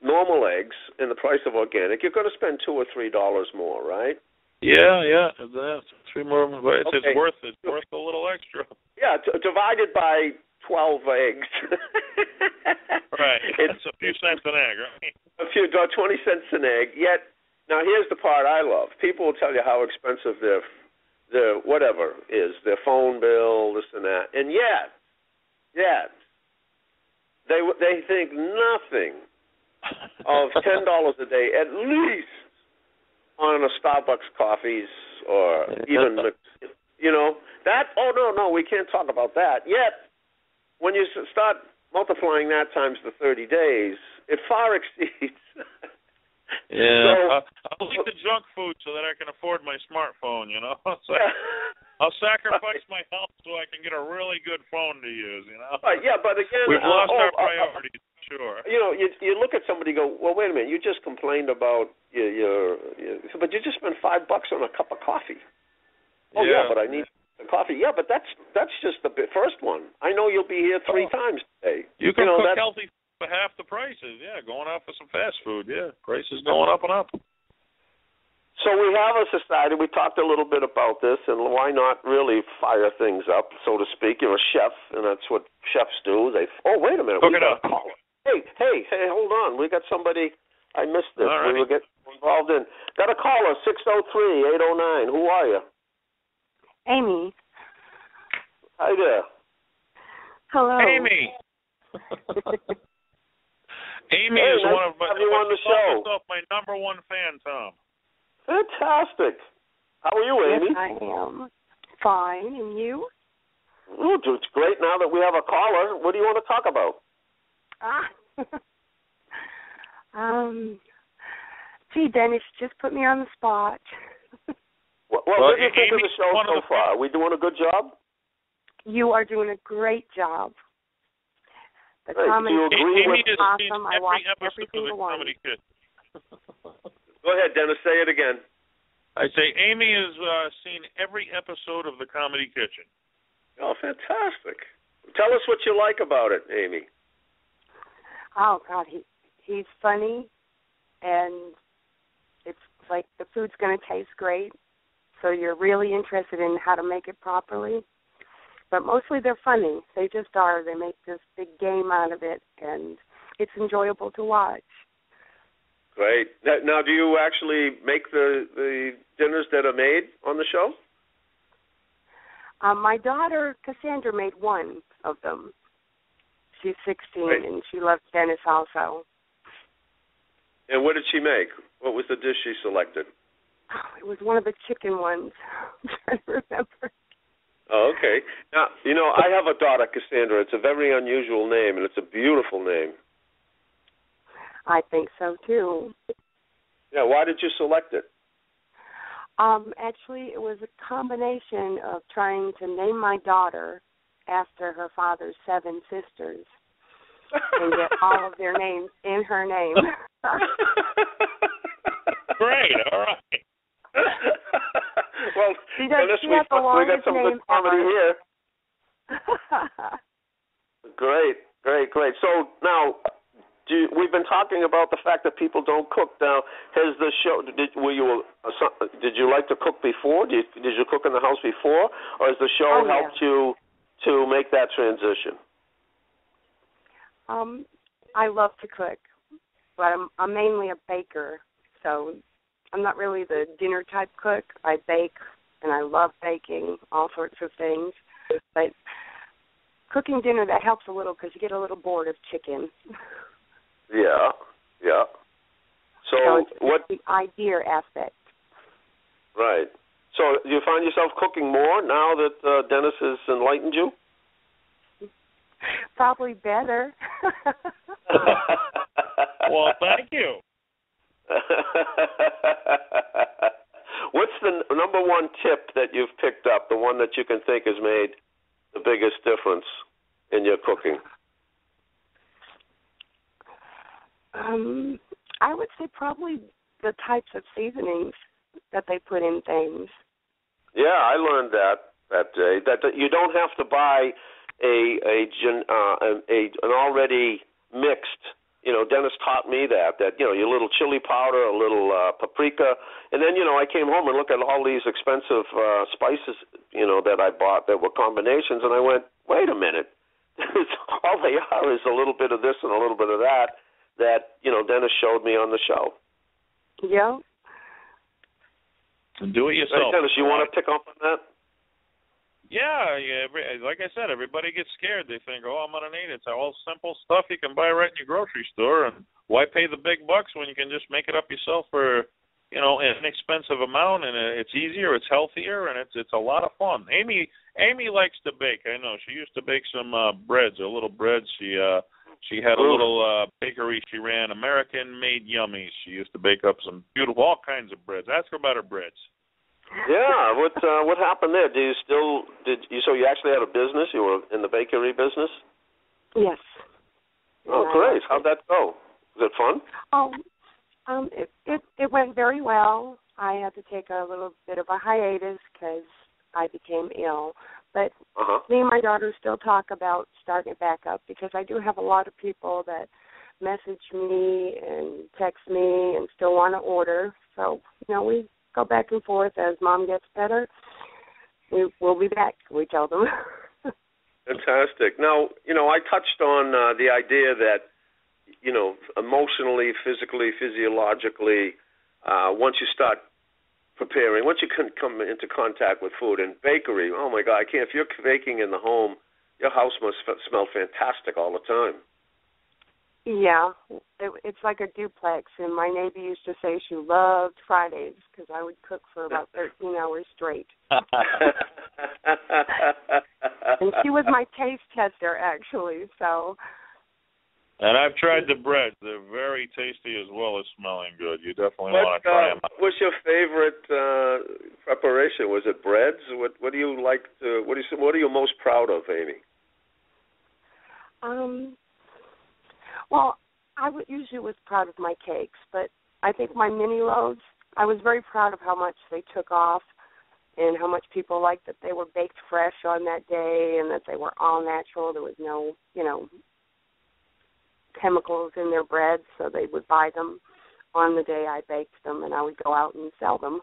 normal eggs and the price of organic. You're going to spend $2 or $3 more, right? Yeah. That's $3 more. It's worth it. It's worth a little extra. Yeah, divided by 12 eggs. Right. It's a few cents an egg, right? About 20 cents an egg. Yet, now here's the part I love. People will tell you how expensive their whatever is, their phone bill, this and that. And yet, they think nothing of $10 a day at least on a Starbucks coffees or even, that, oh, no, we can't talk about that. Yet, when you start multiplying that times the 30 days, it far exceeds. Yeah, I'll eat the junk food so that I can afford my smartphone, So I'll sacrifice my health so I can get a really good phone to use, Right, yeah, but again... We've lost our priorities, sure. You look at somebody and go, well, wait a minute, you just complained about your but you just spent $5 on a cup of coffee. Oh, yeah, but I need... coffee, yeah, but that's just the first one. I know you'll be here 3 times today. You can cook healthy for half the prices, going out for some fast food, prices going up and up. So we have a society, we talked a little bit about this, and why not really fire things up, so to speak. You're a chef, and that's what chefs do. Wait a minute. Cook it up. Hey, hold on. We got somebody, I missed this. Alrighty. We will get involved in. Got a caller, 603-809. Who are you? Amy. Hi there. Hello. Amy. Amy is one of have you on the show. My number one fan, Tom. Fantastic. How are you, Amy? Yes, I am. Fine. And you? Oh, it's great now that we have a caller. What do you want to talk about? Gee, Dennis, just put me on the spot. Well, what do you think of the show so far? Are we doing a good job? You are doing a great job. The do you agree Amy with awesome. I watched every single one. Go ahead, Dennis. Say it again. I say Amy has seen every episode of The Comedy Kitchen. Oh, fantastic. Tell us what you like about it, Amy. Oh, God, he's funny, and it's like the food's going to taste great, so you're really interested in how to make it properly. But mostly they're funny. They just are. They make this big game out of it, and it's enjoyable to watch. Great. Now, do you actually make the dinners that are made on the show? My daughter, Cassandra, made one of them. She's 16, Great. and she loves Dennis also. And what did she make? What was the dish she selected? Oh, it was one of the chicken ones. I'm trying to remember. Oh, okay. Now, I have a daughter, Cassandra. It's a very unusual name, and it's a beautiful name. I think so, too. Yeah, why did you select it? Actually, it was a combination of trying to name my daughter after her father's 7 sisters and get all of their names in her name. Great, all right. Well, we got some good comedy here. Great. So now, we've been talking about the fact that people don't cook. Now, has the show? Did you like to cook before? Did you cook in the house before, or has the show helped you to make that transition? I love to cook, but I'm mainly a baker, so I'm not really the dinner type cook. I bake, and I love baking all sorts of things, but cooking dinner, that helps a little because you get a little bored of chicken. Yeah. So it's the idea aspect? Right. So do you find yourself cooking more now that Dennis has enlightened you? Probably better. Well, thank you. What's the number one tip that you've picked up, the one that you can think has made the biggest difference in your cooking? I would say probably the types of seasonings that they put in things. Yeah, I learned that day that you don't have to buy an already mixed. Dennis taught me that your little chili powder, a little paprika, and then I came home and looked at all these expensive spices that I bought that were combinations, and I went, wait a minute, all they are is a little bit of this and a little bit of that Dennis showed me on the show. Yeah. Do it yourself. Hey, Dennis, you want to pick up on that? Yeah. Like I said, everybody gets scared. They think, I'm going to need it. It's all simple stuff you can buy right in your grocery store. And why pay the big bucks when you can just make it up yourself for, an inexpensive amount, and it's easier, it's healthier, and it's a lot of fun. Amy likes to bake. I know. She used to bake some breads, a little bread. She had a little bakery she ran, American-made yummies. She used to bake up some beautiful, all kinds of breads. Ask her about her breads. Yeah, what happened there? So you actually had a business? You were in the bakery business? Yes. Oh, great. How'd that go? Was it fun? It went very well. I had to take a little bit of a hiatus because I became ill. But me and my daughter still talk about starting it back up because I do have a lot of people that message me and text me and still want to order. So, we go back and forth as Mom gets better. We'll be back, we tell them. Fantastic. Now, I touched on the idea that, emotionally, physically, physiologically, once you start preparing, once you can come into contact with food and bakery, oh my God, if you're baking in the home, your house must smell fantastic all the time. Yeah, it's like a duplex, and my neighbor used to say she loved Fridays because I would cook for about 13 hours straight. And she was my taste tester, actually, so. And I've tried the breads. They're very tasty as well as smelling good. You definitely want to try them. What was your favorite preparation? Was it breads? What do you like to? What are you most proud of, Amy? Well, I usually was proud of my cakes, but I think my mini loaves, I was very proud of how much they took off and how much people liked that they were baked fresh on that day and that they were all natural. There was no, chemicals in their bread, so they would buy them on the day I baked them, and I would go out and sell them.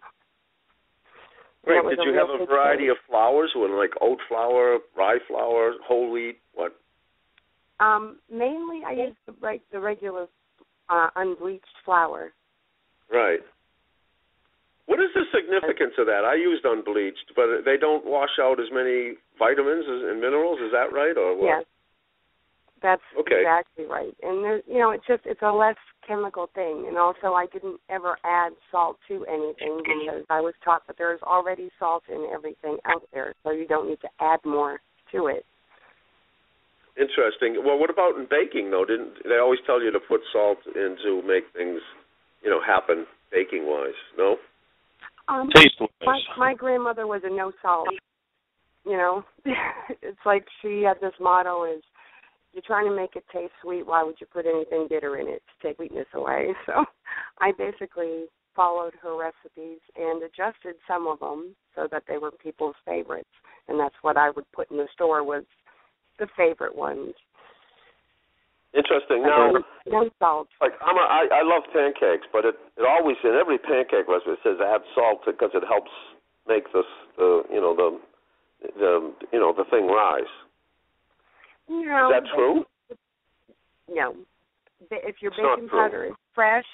Great. Did you have a variety of flours, like oat flour, rye flour, whole wheat, what? Mainly I used the regular unbleached flour. Right. What is the significance of that? I used unbleached, but they don't wash out as many vitamins and minerals. Is that right, or what? Yes, that's exactly right. And there's, it's a less chemical thing. And also, I didn't ever add salt to anything because I was taught that there's already salt in everything out there, so you don't need to add more to it. Interesting. Well, what about in baking, though? Didn't they always tell you to put salt in to make things happen baking-wise, no? Taste-wise. My grandmother was a no salt. It's like she had this motto is, you're trying to make it taste sweet, why would you put anything bitter in it to take sweetness away? So I basically followed her recipes and adjusted some of them so that they were people's favorites. And that's what I would put in the store was the favorite ones. Interesting. Now, no salt. Like I love pancakes, but it always, in every pancake recipe, it says add salt because it helps make the thing rise. No. Is that true? No. If your baking powder is fresh,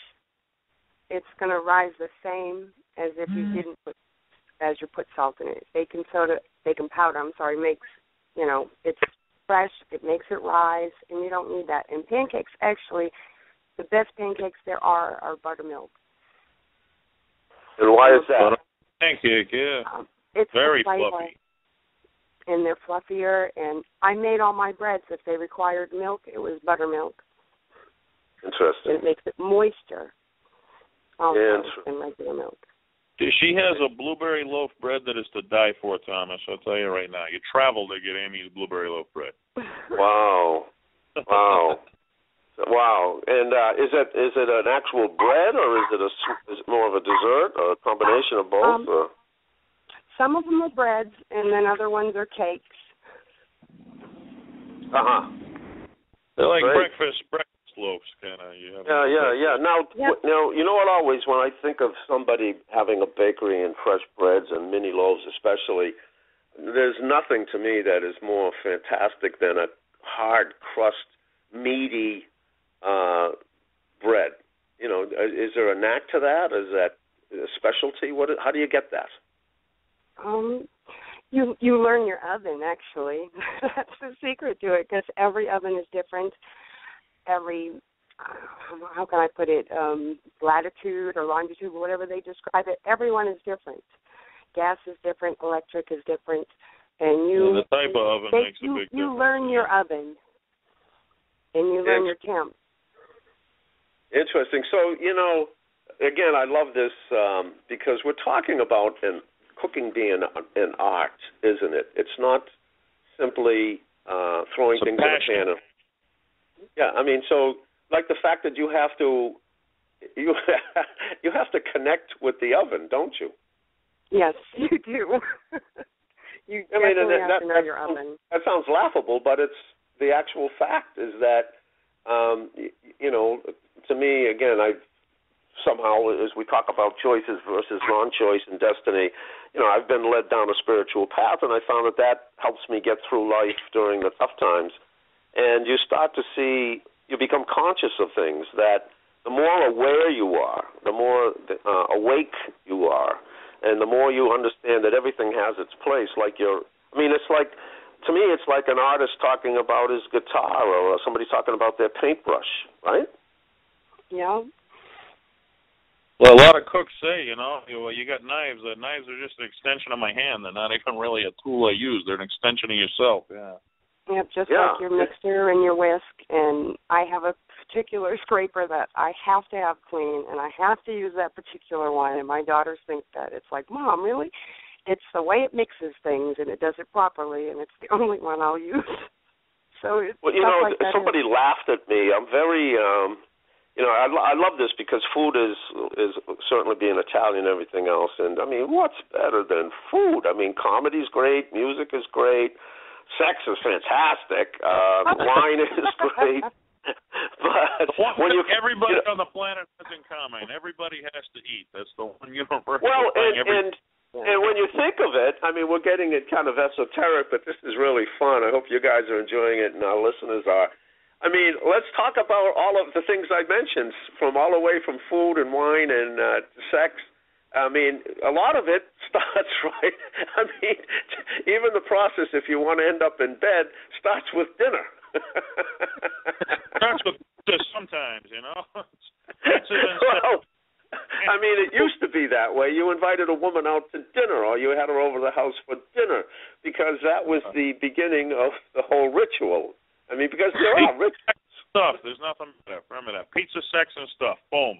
it's going to rise the same as if you didn't put salt in it. Baking powder, makes, it's fresh, it makes it rise, and you don't need that. And pancakes, actually, the best pancakes there are buttermilk. And why is that? Pancake, yeah. It's very fluffy. And they're fluffier, and I made all my breads. If they required milk, it was buttermilk. Interesting. And it makes it moister also than regular milk. She has a blueberry loaf bread that is to die for, Thomas. I'll tell you right now. You travel to get Amy's blueberry loaf bread. Wow. Wow. Wow. And is it an actual bread, or is it more of a dessert, or a combination of both? Some of them are breads, and then other ones are cakes. Uh-huh. They're like breakfast loaves, kind of. Yeah. Now, you know what? Always when I think of somebody having a bakery and fresh breads and mini loaves, especially, there's nothing to me that is more fantastic than a hard crust, meaty bread. Is there a knack to that? Is that a specialty? How do you get that? You learn your oven, actually. That's the secret to it, because every oven is different. Every, how can I put it, latitude or longitude, whatever they describe it, everyone is different. Gas is different, electric is different, and the type of oven makes a big difference. You learn your oven, and you learn your temp. Interesting. So, again, I love this because we're talking about cooking being an art, isn't it? It's not simply throwing things in a pan. Yeah, so like the fact that you have to connect with the oven, don't you? Yes, you do. You definitely have to know your oven. That sounds laughable, but it's the actual fact is that, to me, again, somehow, as we talk about choices versus non-choice and destiny, I've been led down a spiritual path, and I found that helps me get through life during the tough times. And you start to see, you become conscious of things, that the more aware you are, the more awake you are, and the more you understand that everything has its place. It's like, to me, it's like an artist talking about his guitar or somebody talking about their paintbrush, right? Yeah. Well, a lot of cooks say, you got knives. The knives are just an extension of my hand. They're not even really a tool I use. They're an extension of yourself, yeah. Yep, just like your mixer and your whisk. And I have a particular scraper that I have to have clean, and I have to use that particular one. And my daughters think that. It's like, Mom, really? It's the way it mixes things, and it does it properly, and it's the only one I'll use. So it's like somebody laughed at me. I'm very... I love this because food is certainly being Italian and everything else. And, what's better than food? Comedy's great, music is great, sex is fantastic, wine is great. But everybody on the planet has in common. Everybody has to eat. That's the one universal thing. And when you think of it, we're getting it kind of esoteric, but this is really fun. I hope you guys are enjoying it and our listeners are. Let's talk about all of the things I mentioned, from all the way from food and wine and sex. A lot of it starts right. Even the process, if you want to end up in bed, starts with dinner. Starts with just sometimes, Well, it used to be that way. You invited a woman out to dinner, or you had her over the house for dinner, because that was the beginning of the whole ritual. Because there are rituals. stuff. There's nothing better. Remember that. Pizza, sex, and stuff. Boom.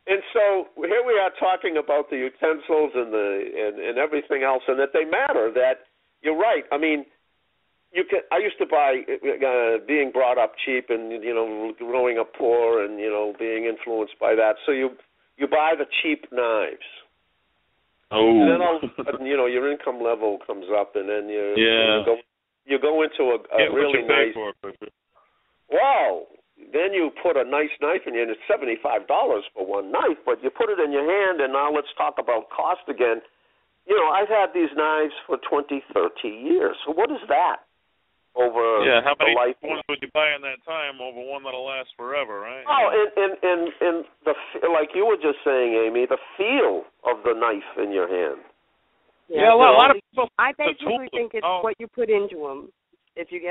And so here we are talking about the utensils and everything else, and that they matter. That you're right. I mean, I used to buy, being brought up cheap and growing up poor and being influenced by that. So you buy the cheap knives. Oh. And then all of a sudden, your income level comes up, and then you go into a really nice. Wow. Then you put a nice knife in you, and it's $75 for one knife, but you put it in your hand, and now let's talk about cost again. I've had these knives for 20, 30 years. So what is that over how many life? ones would you buy in that time over one that'll last forever, right? Oh, and like you were just saying, Amy, the feel of the knife in your hand. Yeah, a lot of people. I basically think it's what you put into them. If you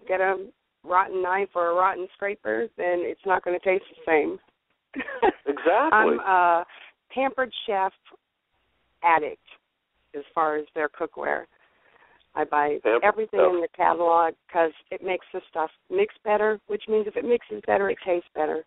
get a rotten knife or a rotten scraper, then it's not going to taste the same. Exactly. I'm a Pampered Chef addict as far as their cookware. I buy everything in the catalog because it makes the stuff mix better, which means if it mixes better, it tastes better.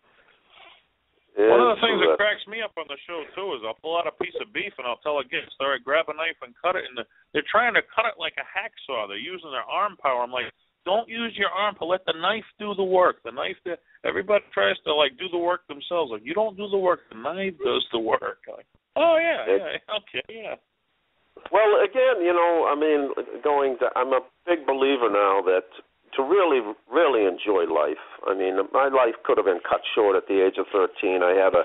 One of the things that cracks me up on the show, too, is I'll pull out a piece of beef and I'll tell a guest, all right, grab a knife and cut it. And they're trying to cut it like a hacksaw. They're using their arm power. I'm like, don't use your arm to let the knife do the work. Everybody tries to, do the work themselves. Like, you don't do the work. The knife does the work. Like, oh, yeah. Well, again, I'm a big believer now that to really, really enjoy life. I mean, my life could have been cut short at the age of 13. I had a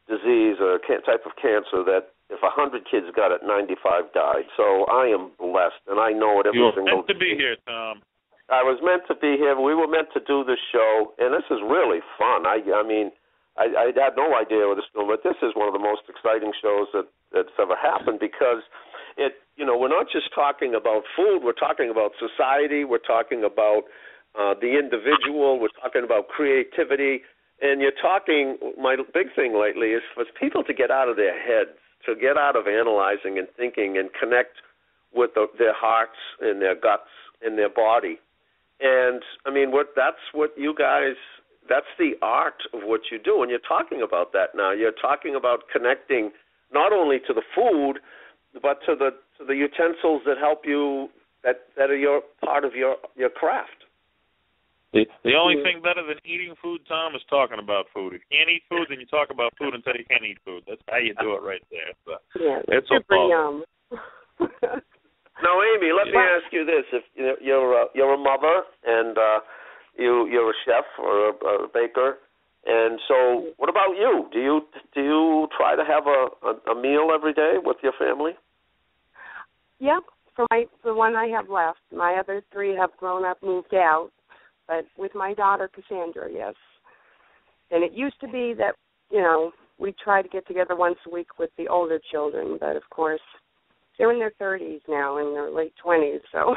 disease, a type of cancer that if 100 kids got it, 95 died. So I am blessed, and I know it every single day. You were meant to be here, Tom. I was meant to be here. We were meant to do this show, and this is really fun. I had no idea what this was doing, but this is one of the most exciting shows that's ever happened because we're not just talking about food. We're talking about society. We're talking about the individual. We're talking about creativity. And my big thing lately is for people to get out of their heads, to get out of analyzing and thinking and connect with their hearts and their guts and their body. And, that's what you guys, that's the art of what you do. And you're talking about that now. You're talking about connecting not only to the food, but to the utensils that help you, that are part of your craft. The only thing better than eating food, Tom, is talking about food. If you can't eat food, then you talk about food until you can't eat food. That's how you do it right there. So, it's super yum. Now, Amy, let me ask you this: if you're a mother and you're a chef or a baker, and so what about you? Do you try to have a meal every day with your family? Yeah, for the one I have left. My other three have grown up, moved out, but with my daughter Cassandra, yes. And it used to be that we try to get together once a week with the older children, but of course. They're in their 30s now, in their late 20s, so.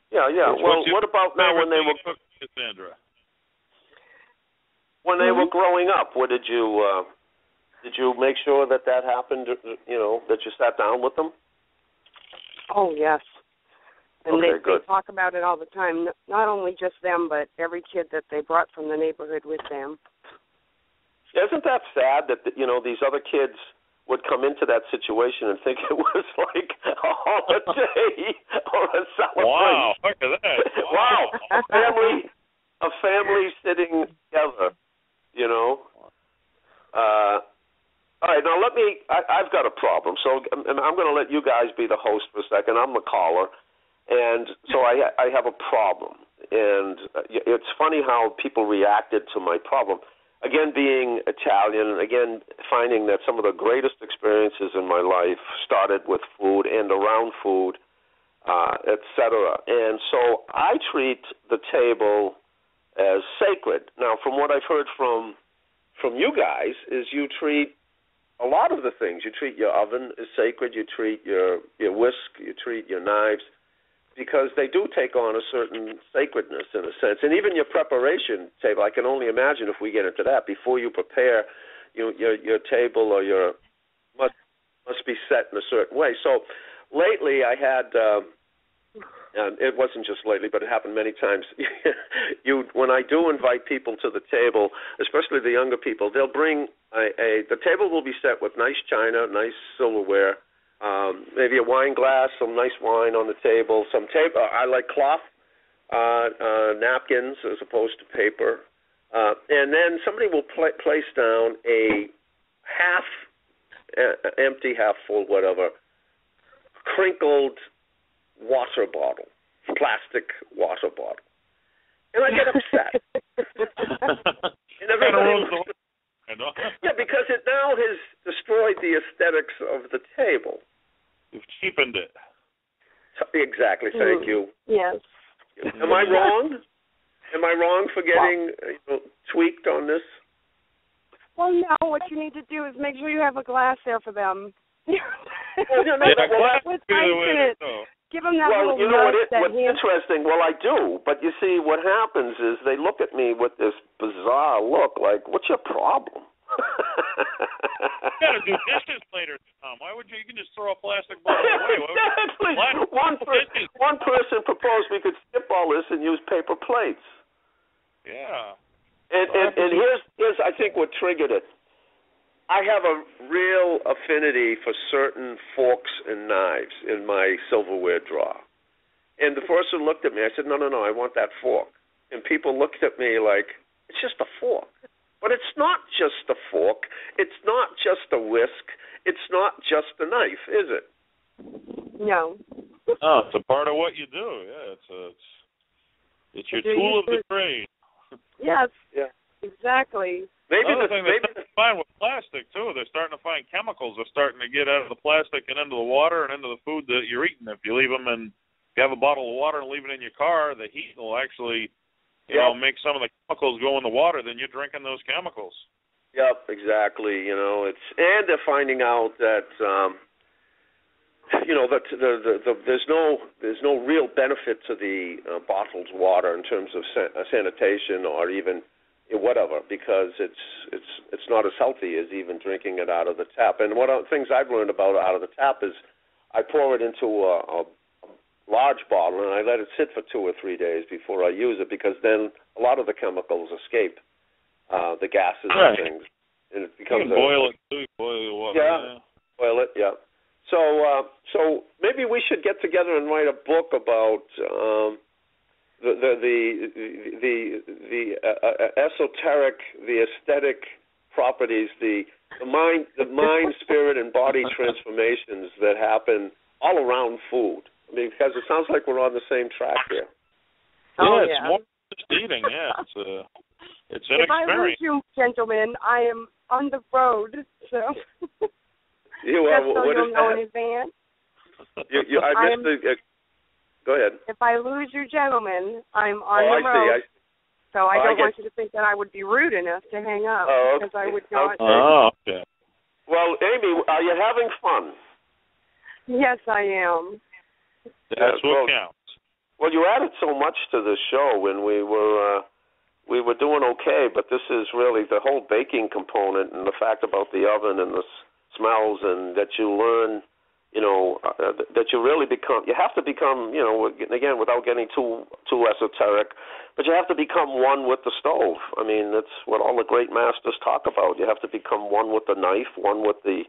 Yeah. Well, what about now when they were Cassandra? When they were growing up? What did you make sure that happened? That you sat down with them? Oh yes, and okay, they talk about it all the time. Not only just them, but every kid that they brought from the neighborhood with them. Isn't that sad that these other kids would come into that situation and think it was like a holiday or a celebration? Wow, look at that! Wow, a family sitting together. All right, now I've got a problem. So I'm going to let you guys be the host for a second. I'm the caller, and so I have a problem. And it's funny how people reacted to my problem. Again, being Italian, again, finding that some of the greatest experiences in my life started with food and around food, etc. And so I treat the table as sacred. Now, from what I've heard from you guys, is you treat a lot of the things. You treat your oven as sacred. You treat your whisk. You treat your knives, because they do take on a certain sacredness in a sense. And even your preparation table, I can only imagine if we get into that, before you prepare your table or must be set in a certain way. So lately I had It wasn't just lately, but it happened many times. When I do invite people to the table, especially the younger people, they'll bring the table will be set with nice china, nice silverware, maybe a wine glass, some nice wine on the table, some tape. I like cloth napkins as opposed to paper, and then somebody will place down a half empty, half full, whatever, crinkled water bottle, plastic water bottle, and I get upset. And everybody, yeah, because it now has destroyed the aesthetics of the table. You've cheapened it. Exactly. Thank you. Yes. Am I wrong? Am I wrong for getting tweaked on this? Well, no. What you need to do is make sure you have a glass there for them. With ice in it. Give them that little what's interesting, well, I do, but you see, what happens is they look at me with this bizarre look, like, what's your problem? You got to do dishes later, Tom. Why would you? You can just throw a plastic bottle away. Exactly. One person proposed we could skip all this and use paper plates. Yeah. And here's I think what triggered it. I have a real affinity for certain forks and knives in my silverware drawer. And the person looked at me. I said, no, I want that fork. And people looked at me like, it's just a fork. But it's not just a fork. It's not just a whisk. It's not just a knife, is it? No. Oh, it's a part of what you do. Yeah, it's your tool of the trade. Yes. Yeah. Exactly. Maybe they're starting to find with plastic too. They're starting to find chemicals. They're starting to get out of the plastic and into the water and into the food that you're eating. If you leave them if you have a bottle of water and leave it in your car, the heat will actually, make some of the chemicals go in the water. Then you're drinking those chemicals. Yep, exactly. And they're finding out that there's no real benefit to the bottled water in terms of sanitation or even whatever, because it's not as healthy as even drinking it out of the tap. And one of the things I've learned about out of the tap is I pour it into a large bottle and I let it sit for 2 or 3 days before I use it, because then a lot of the chemicals escape, the gases and things, and it becomes boil it too. Boil the water. Yeah, boil it. Yeah. So maybe we should get together and write a book about the esoteric, the aesthetic properties, the mind, spirit, and body transformations that happen all around food. I mean, because it sounds like we're on the same track here. It's more than just eating. Yeah, it's an experience. If I lose you, gentlemen, I am on the road. So what you'll know in advance. I missed go ahead. If I lose you, gentlemen, I'm on the road. I see. So I don't want you to think that I would be rude enough to hang up, because I would not. Okay. Well, Amy, are you having fun? Yes, I am. That's what counts. Well, you added so much to the show when we were doing okay, but this is really the whole baking component and the fact about the oven and the smells, and that you learn, that you really become. You have to become, again, without getting too esoteric, but you have to become one with the stove. I mean, that's what all the great masters talk about. You have to become one with the knife, one with the.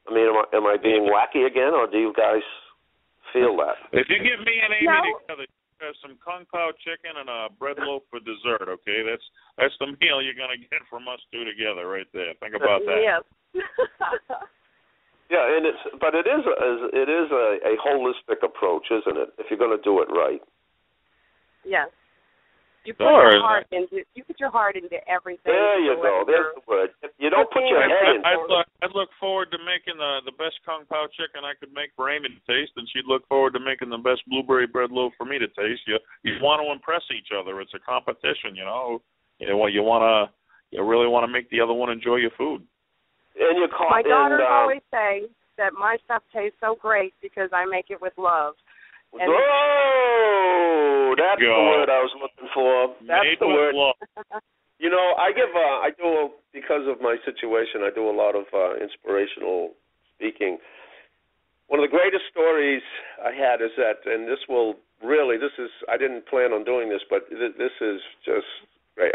I mean, am I being wacky again, or do you guys feel that? If you give me and Amy together, some kung pao chicken and a bread loaf for dessert, okay? That's the meal you're gonna get from us two together, right there. Think about that. Yes. Yeah, and it is a holistic approach, isn't it? If you're going to do it right. Yes. You put your heart into everything. There you go. There's the word. You don't put your head in. I'd look forward to making the best kung pao chicken I could make for Amy to taste, and she'd look forward to making the best blueberry bread loaf for me to taste. You want to impress each other. It's a competition, You really want to make the other one enjoy your food. And you're caught my daughters always say that my stuff tastes so great because I make it with love. That's the word I was looking for. That's the word. Because of my situation, I do a lot of inspirational speaking. One of the greatest stories I had is that, and this will really, I didn't plan on doing this, but this is just great.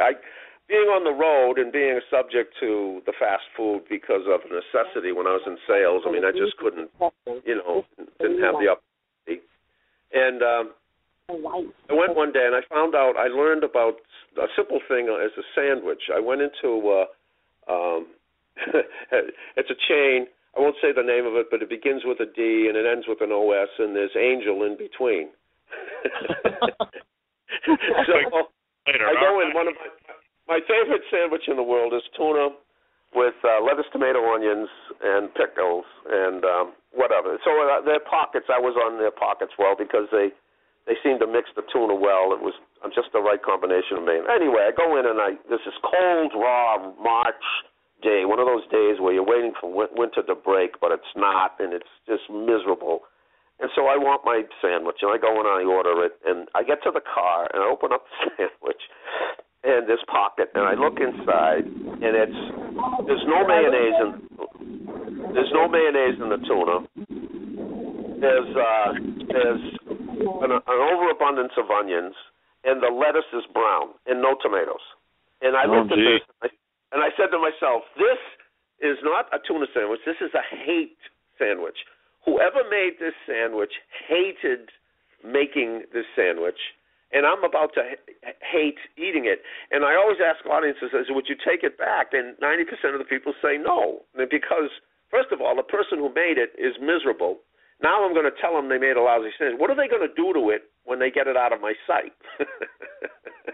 Being on the road and being subject to the fast food because of necessity when I was in sales, I mean, I just couldn't, didn't have the opportunity. And I went one day and I learned about a simple thing as a sandwich. I went into, it's a chain. I won't say the name of it, but it begins with a D and it ends with an OS, and there's Angel in between. So I go in, one of my favorite sandwich in the world is tuna with lettuce, tomato, onions, and pickles, and whatever. So their pockets, I was on their pockets well because they seemed to mix the tuna well. It was just the right combination of me. Anyway, I go in and this is cold, raw March day, one of those days where you're waiting for winter to break, but it's not, and it's just miserable. And so I want my sandwich, and I go in and I order it, and I get to the car, and I open up the sandwich, and this pocket, and I look inside, and there's no mayonnaise in the tuna. There's an overabundance of onions, and the lettuce is brown, and no tomatoes. And I looked at this, and I said to myself, this is not a tuna sandwich. This is a hate sandwich. Whoever made this sandwich hated making this sandwich, and I'm about to hate eating it. And I always ask audiences, would you take it back? And 90% of the people say no, because, first of all, the person who made it is miserable. Now I'm going to tell them they made a lousy sandwich. What are they going to do to it when they get it out of my sight?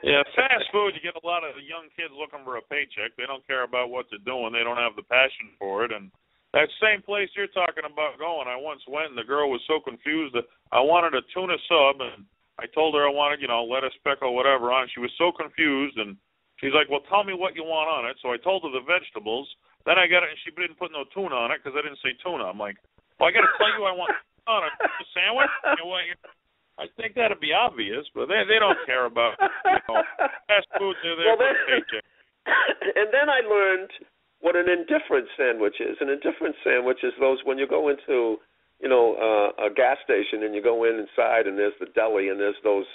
Yeah, fast food, you get a lot of young kids looking for a paycheck. They don't care about what they're doing. They don't have the passion for it. And that same place you're talking about going, I once went, and the girl was so confused that I wanted a tuna sub, and I told her I wanted, lettuce, pickle, whatever on it. She was so confused, and she's like, well, tell me what you want on it. So I told her the vegetables. Then I got it, and she didn't put no tuna on it because I didn't say tuna. I'm like, well, I got to tell you I want on a sandwich? I think that'd be obvious, but they don't care about fast food. They're there for a paycheck. And then I learned what an indifferent sandwich is. An indifferent sandwich is those when you go into, a gas station and you go inside and there's the deli and there's those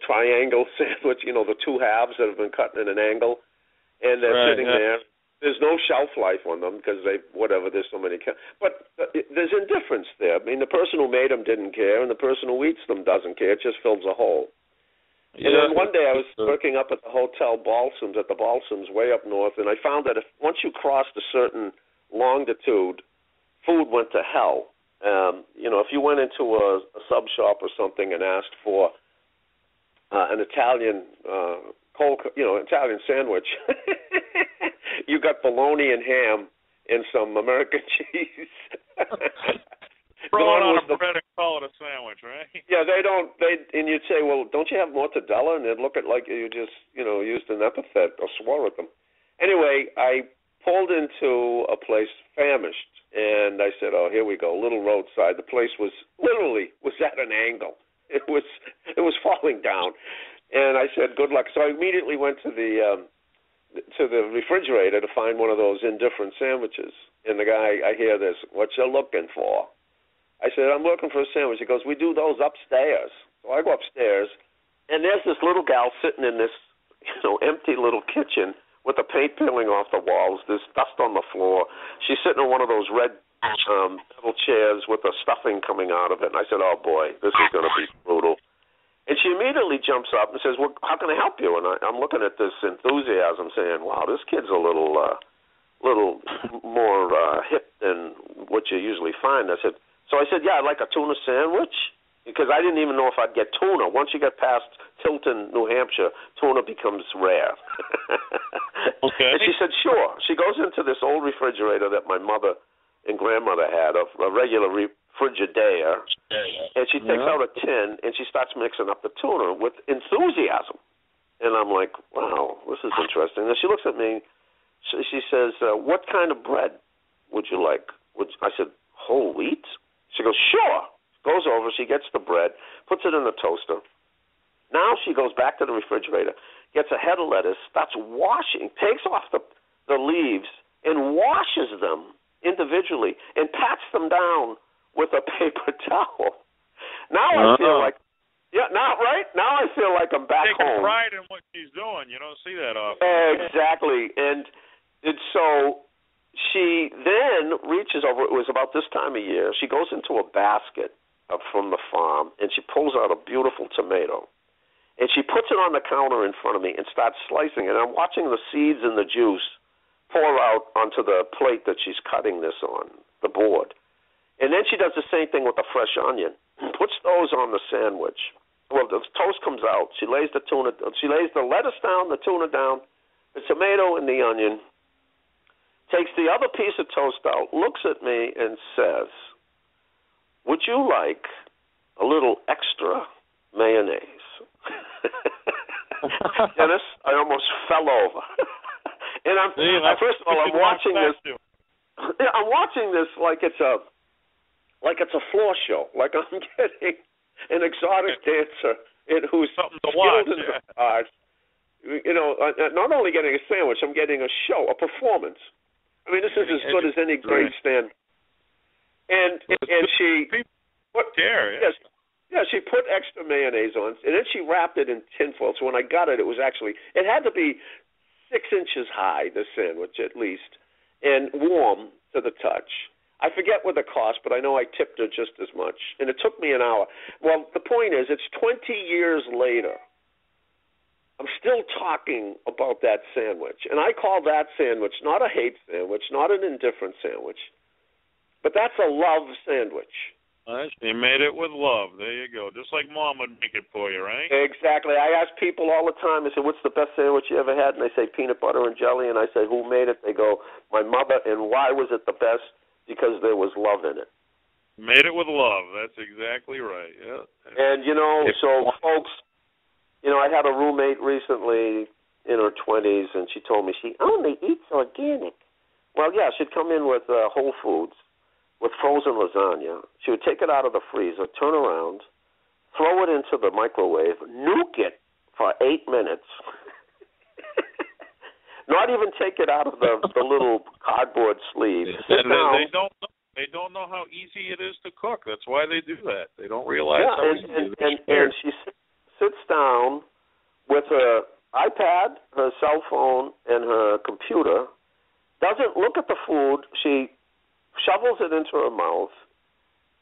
triangle sandwich, the two halves that have been cut in an angle, and they're sitting there. There's no shelf life on them because there's so many. But there's indifference there. I mean, the person who made them didn't care, and the person who eats them doesn't care. It just fills a hole. Yeah. And then one day I was working up at the Hotel Balsams, way up north, and I found that once you crossed a certain longitude, food went to hell. If you went into a sub shop or something and asked for an Italian Italian sandwich, you got bologna and ham and some American cheese. Throw it on a bread and call it a sandwich, right? Yeah, and you'd say, well, don't you have mortadella? And they'd look at like you just, used an epithet or swore at them. Anyway, I pulled into a place famished, and I said, oh, here we go, little roadside. The place was at an angle. It was falling down. And I said, good luck. So I immediately went to the refrigerator to find one of those indifferent sandwiches. And the guy, I hear this, what you looking for? I said, I'm looking for a sandwich. He goes, we do those upstairs. So I go upstairs, and there's this little gal sitting in this, empty little kitchen with the paint peeling off the walls. There's dust on the floor. She's sitting in one of those red metal chairs with the stuffing coming out of it. And I said, oh, boy, this is going to be brutal. And she immediately jumps up and says, well, how can I help you? And I'm looking at this enthusiasm saying, wow, this kid's a little more hip than what you usually find. So I said, yeah, I'd like a tuna sandwich, because I didn't even know if I'd get tuna. Once you get past Tilton, New Hampshire, tuna becomes rare. Okay. And she said, sure. She goes into this old refrigerator that my mother and grandmother had, a regular Frigidaire, and she takes out a tin and she starts mixing up the tuna with enthusiasm. And I'm like, wow, this is interesting. And she looks at me, she says, what kind of bread would you like? I said, whole wheat? She goes, sure. Goes over, she gets the bread, puts it in the toaster. Now she goes back to the refrigerator, gets a head of lettuce, starts washing, takes off the leaves and washes them individually and pats them down with a paper towel. Now I feel like Yeah, now I feel like I'm back home. Taking pride in what she's doing. You don't see that often. Exactly, and so she then reaches over. It was about this time of year. She goes into a basket from the farm, and she pulls out a beautiful tomato, and she puts it on the counter in front of me and starts slicing it. And I'm watching the seeds and the juice pour out onto the plate that she's cutting this on, the board. And then she does the same thing with the fresh onion, puts those on the sandwich. Well, the toast comes out. She lays the lettuce down, the tuna down, the tomato and the onion, takes the other piece of toast out, looks at me and says, "Would you like a little extra mayonnaise?" Dennis, I almost fell over. And first of all, I'm watching this. I'm watching this like it's a floor show. Like I'm getting an exotic dancer who's something to watch. In the art. You know, not only getting a sandwich, I'm getting a show, a performance. I mean, this is as good as any great stand. And she put she put extra mayonnaise on, and then she wrapped it in tinfoil. So when I got it, it had to be 6 inches high, the sandwich at least, and warm to the touch. I forget what the cost, but I know I tipped her just as much, and it took me an hour. Well, the point is, it's 20 years later. I'm still talking about that sandwich, and I call that sandwich not a hate sandwich, not an indifferent sandwich, but that's a love sandwich. You made it with love. There you go. Just like Mom would make it for you, right? Exactly. I ask people all the time, I say, "What's the best sandwich you ever had?" And they say, "Peanut butter and jelly." And I say, "Who made it?" They go, "My mother." And why was it the best? Because there was love in it. Made it with love. That's exactly right. Yeah. And, so folks, I had a roommate recently in her 20s, and she told me she only eats organic. Well, yeah, she'd come in with Whole Foods, with frozen lasagna. She would take it out of the freezer, turn around, throw it into the microwave, nuke it for 8 minutes, not even take it out of the little cardboard sleeve. They don't know how easy it is to cook. That's why they do that. They don't realize how easy it is. And she sits down with her iPad, her cell phone, and her computer, doesn't look at the food. She shovels it into her mouth,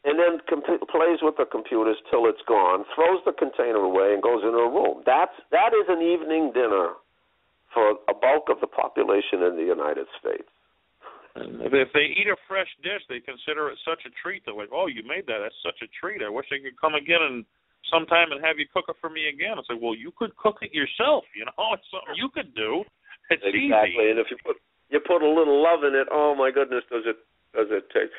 and then plays with the computers till it's gone, throws the container away, and goes in her room. That is an evening dinner for a bulk of the population in the United States. And if they eat a fresh dish, they consider it such a treat. They're like, "Oh, you made that. That's such a treat. I wish I could come again and sometime and have you cook it for me again." It's like, well, you could cook it yourself. It's something you could do. It's exactly. Easy. And if you put a little love in it, oh my goodness, does it taste?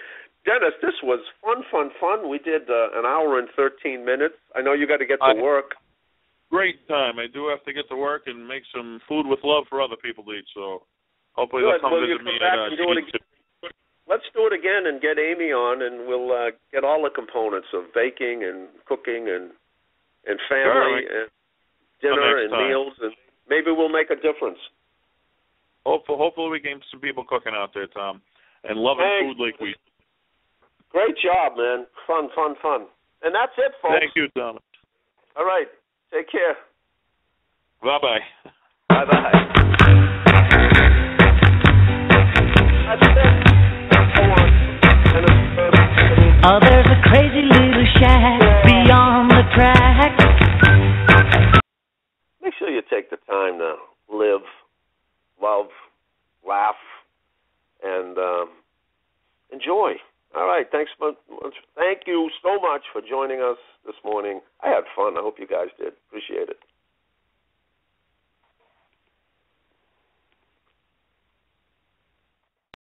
Dennis, this was fun. We did an hour and 13 minutes. I know you got to get to work. Great time. I do have to get to work and make some food with love for other people to eat. So hopefully Good. they'll come visit me. Let's do it again and get Amy on, and we'll get all the components of baking and cooking and family and dinner and meals, and maybe we'll make a difference. Hopefully we get some people cooking out there, Tom, and loving food like we. Great job, man. Fun. And that's it, folks. Thank you, Tom. All right. Take care. Bye-bye. Bye-bye. That's it. Oh, there's a crazy little shack beyond the tracks. Make sure you take the time to live, love, laugh, and enjoy. All right, thank you so much for joining us this morning. I had fun. I hope you guys did.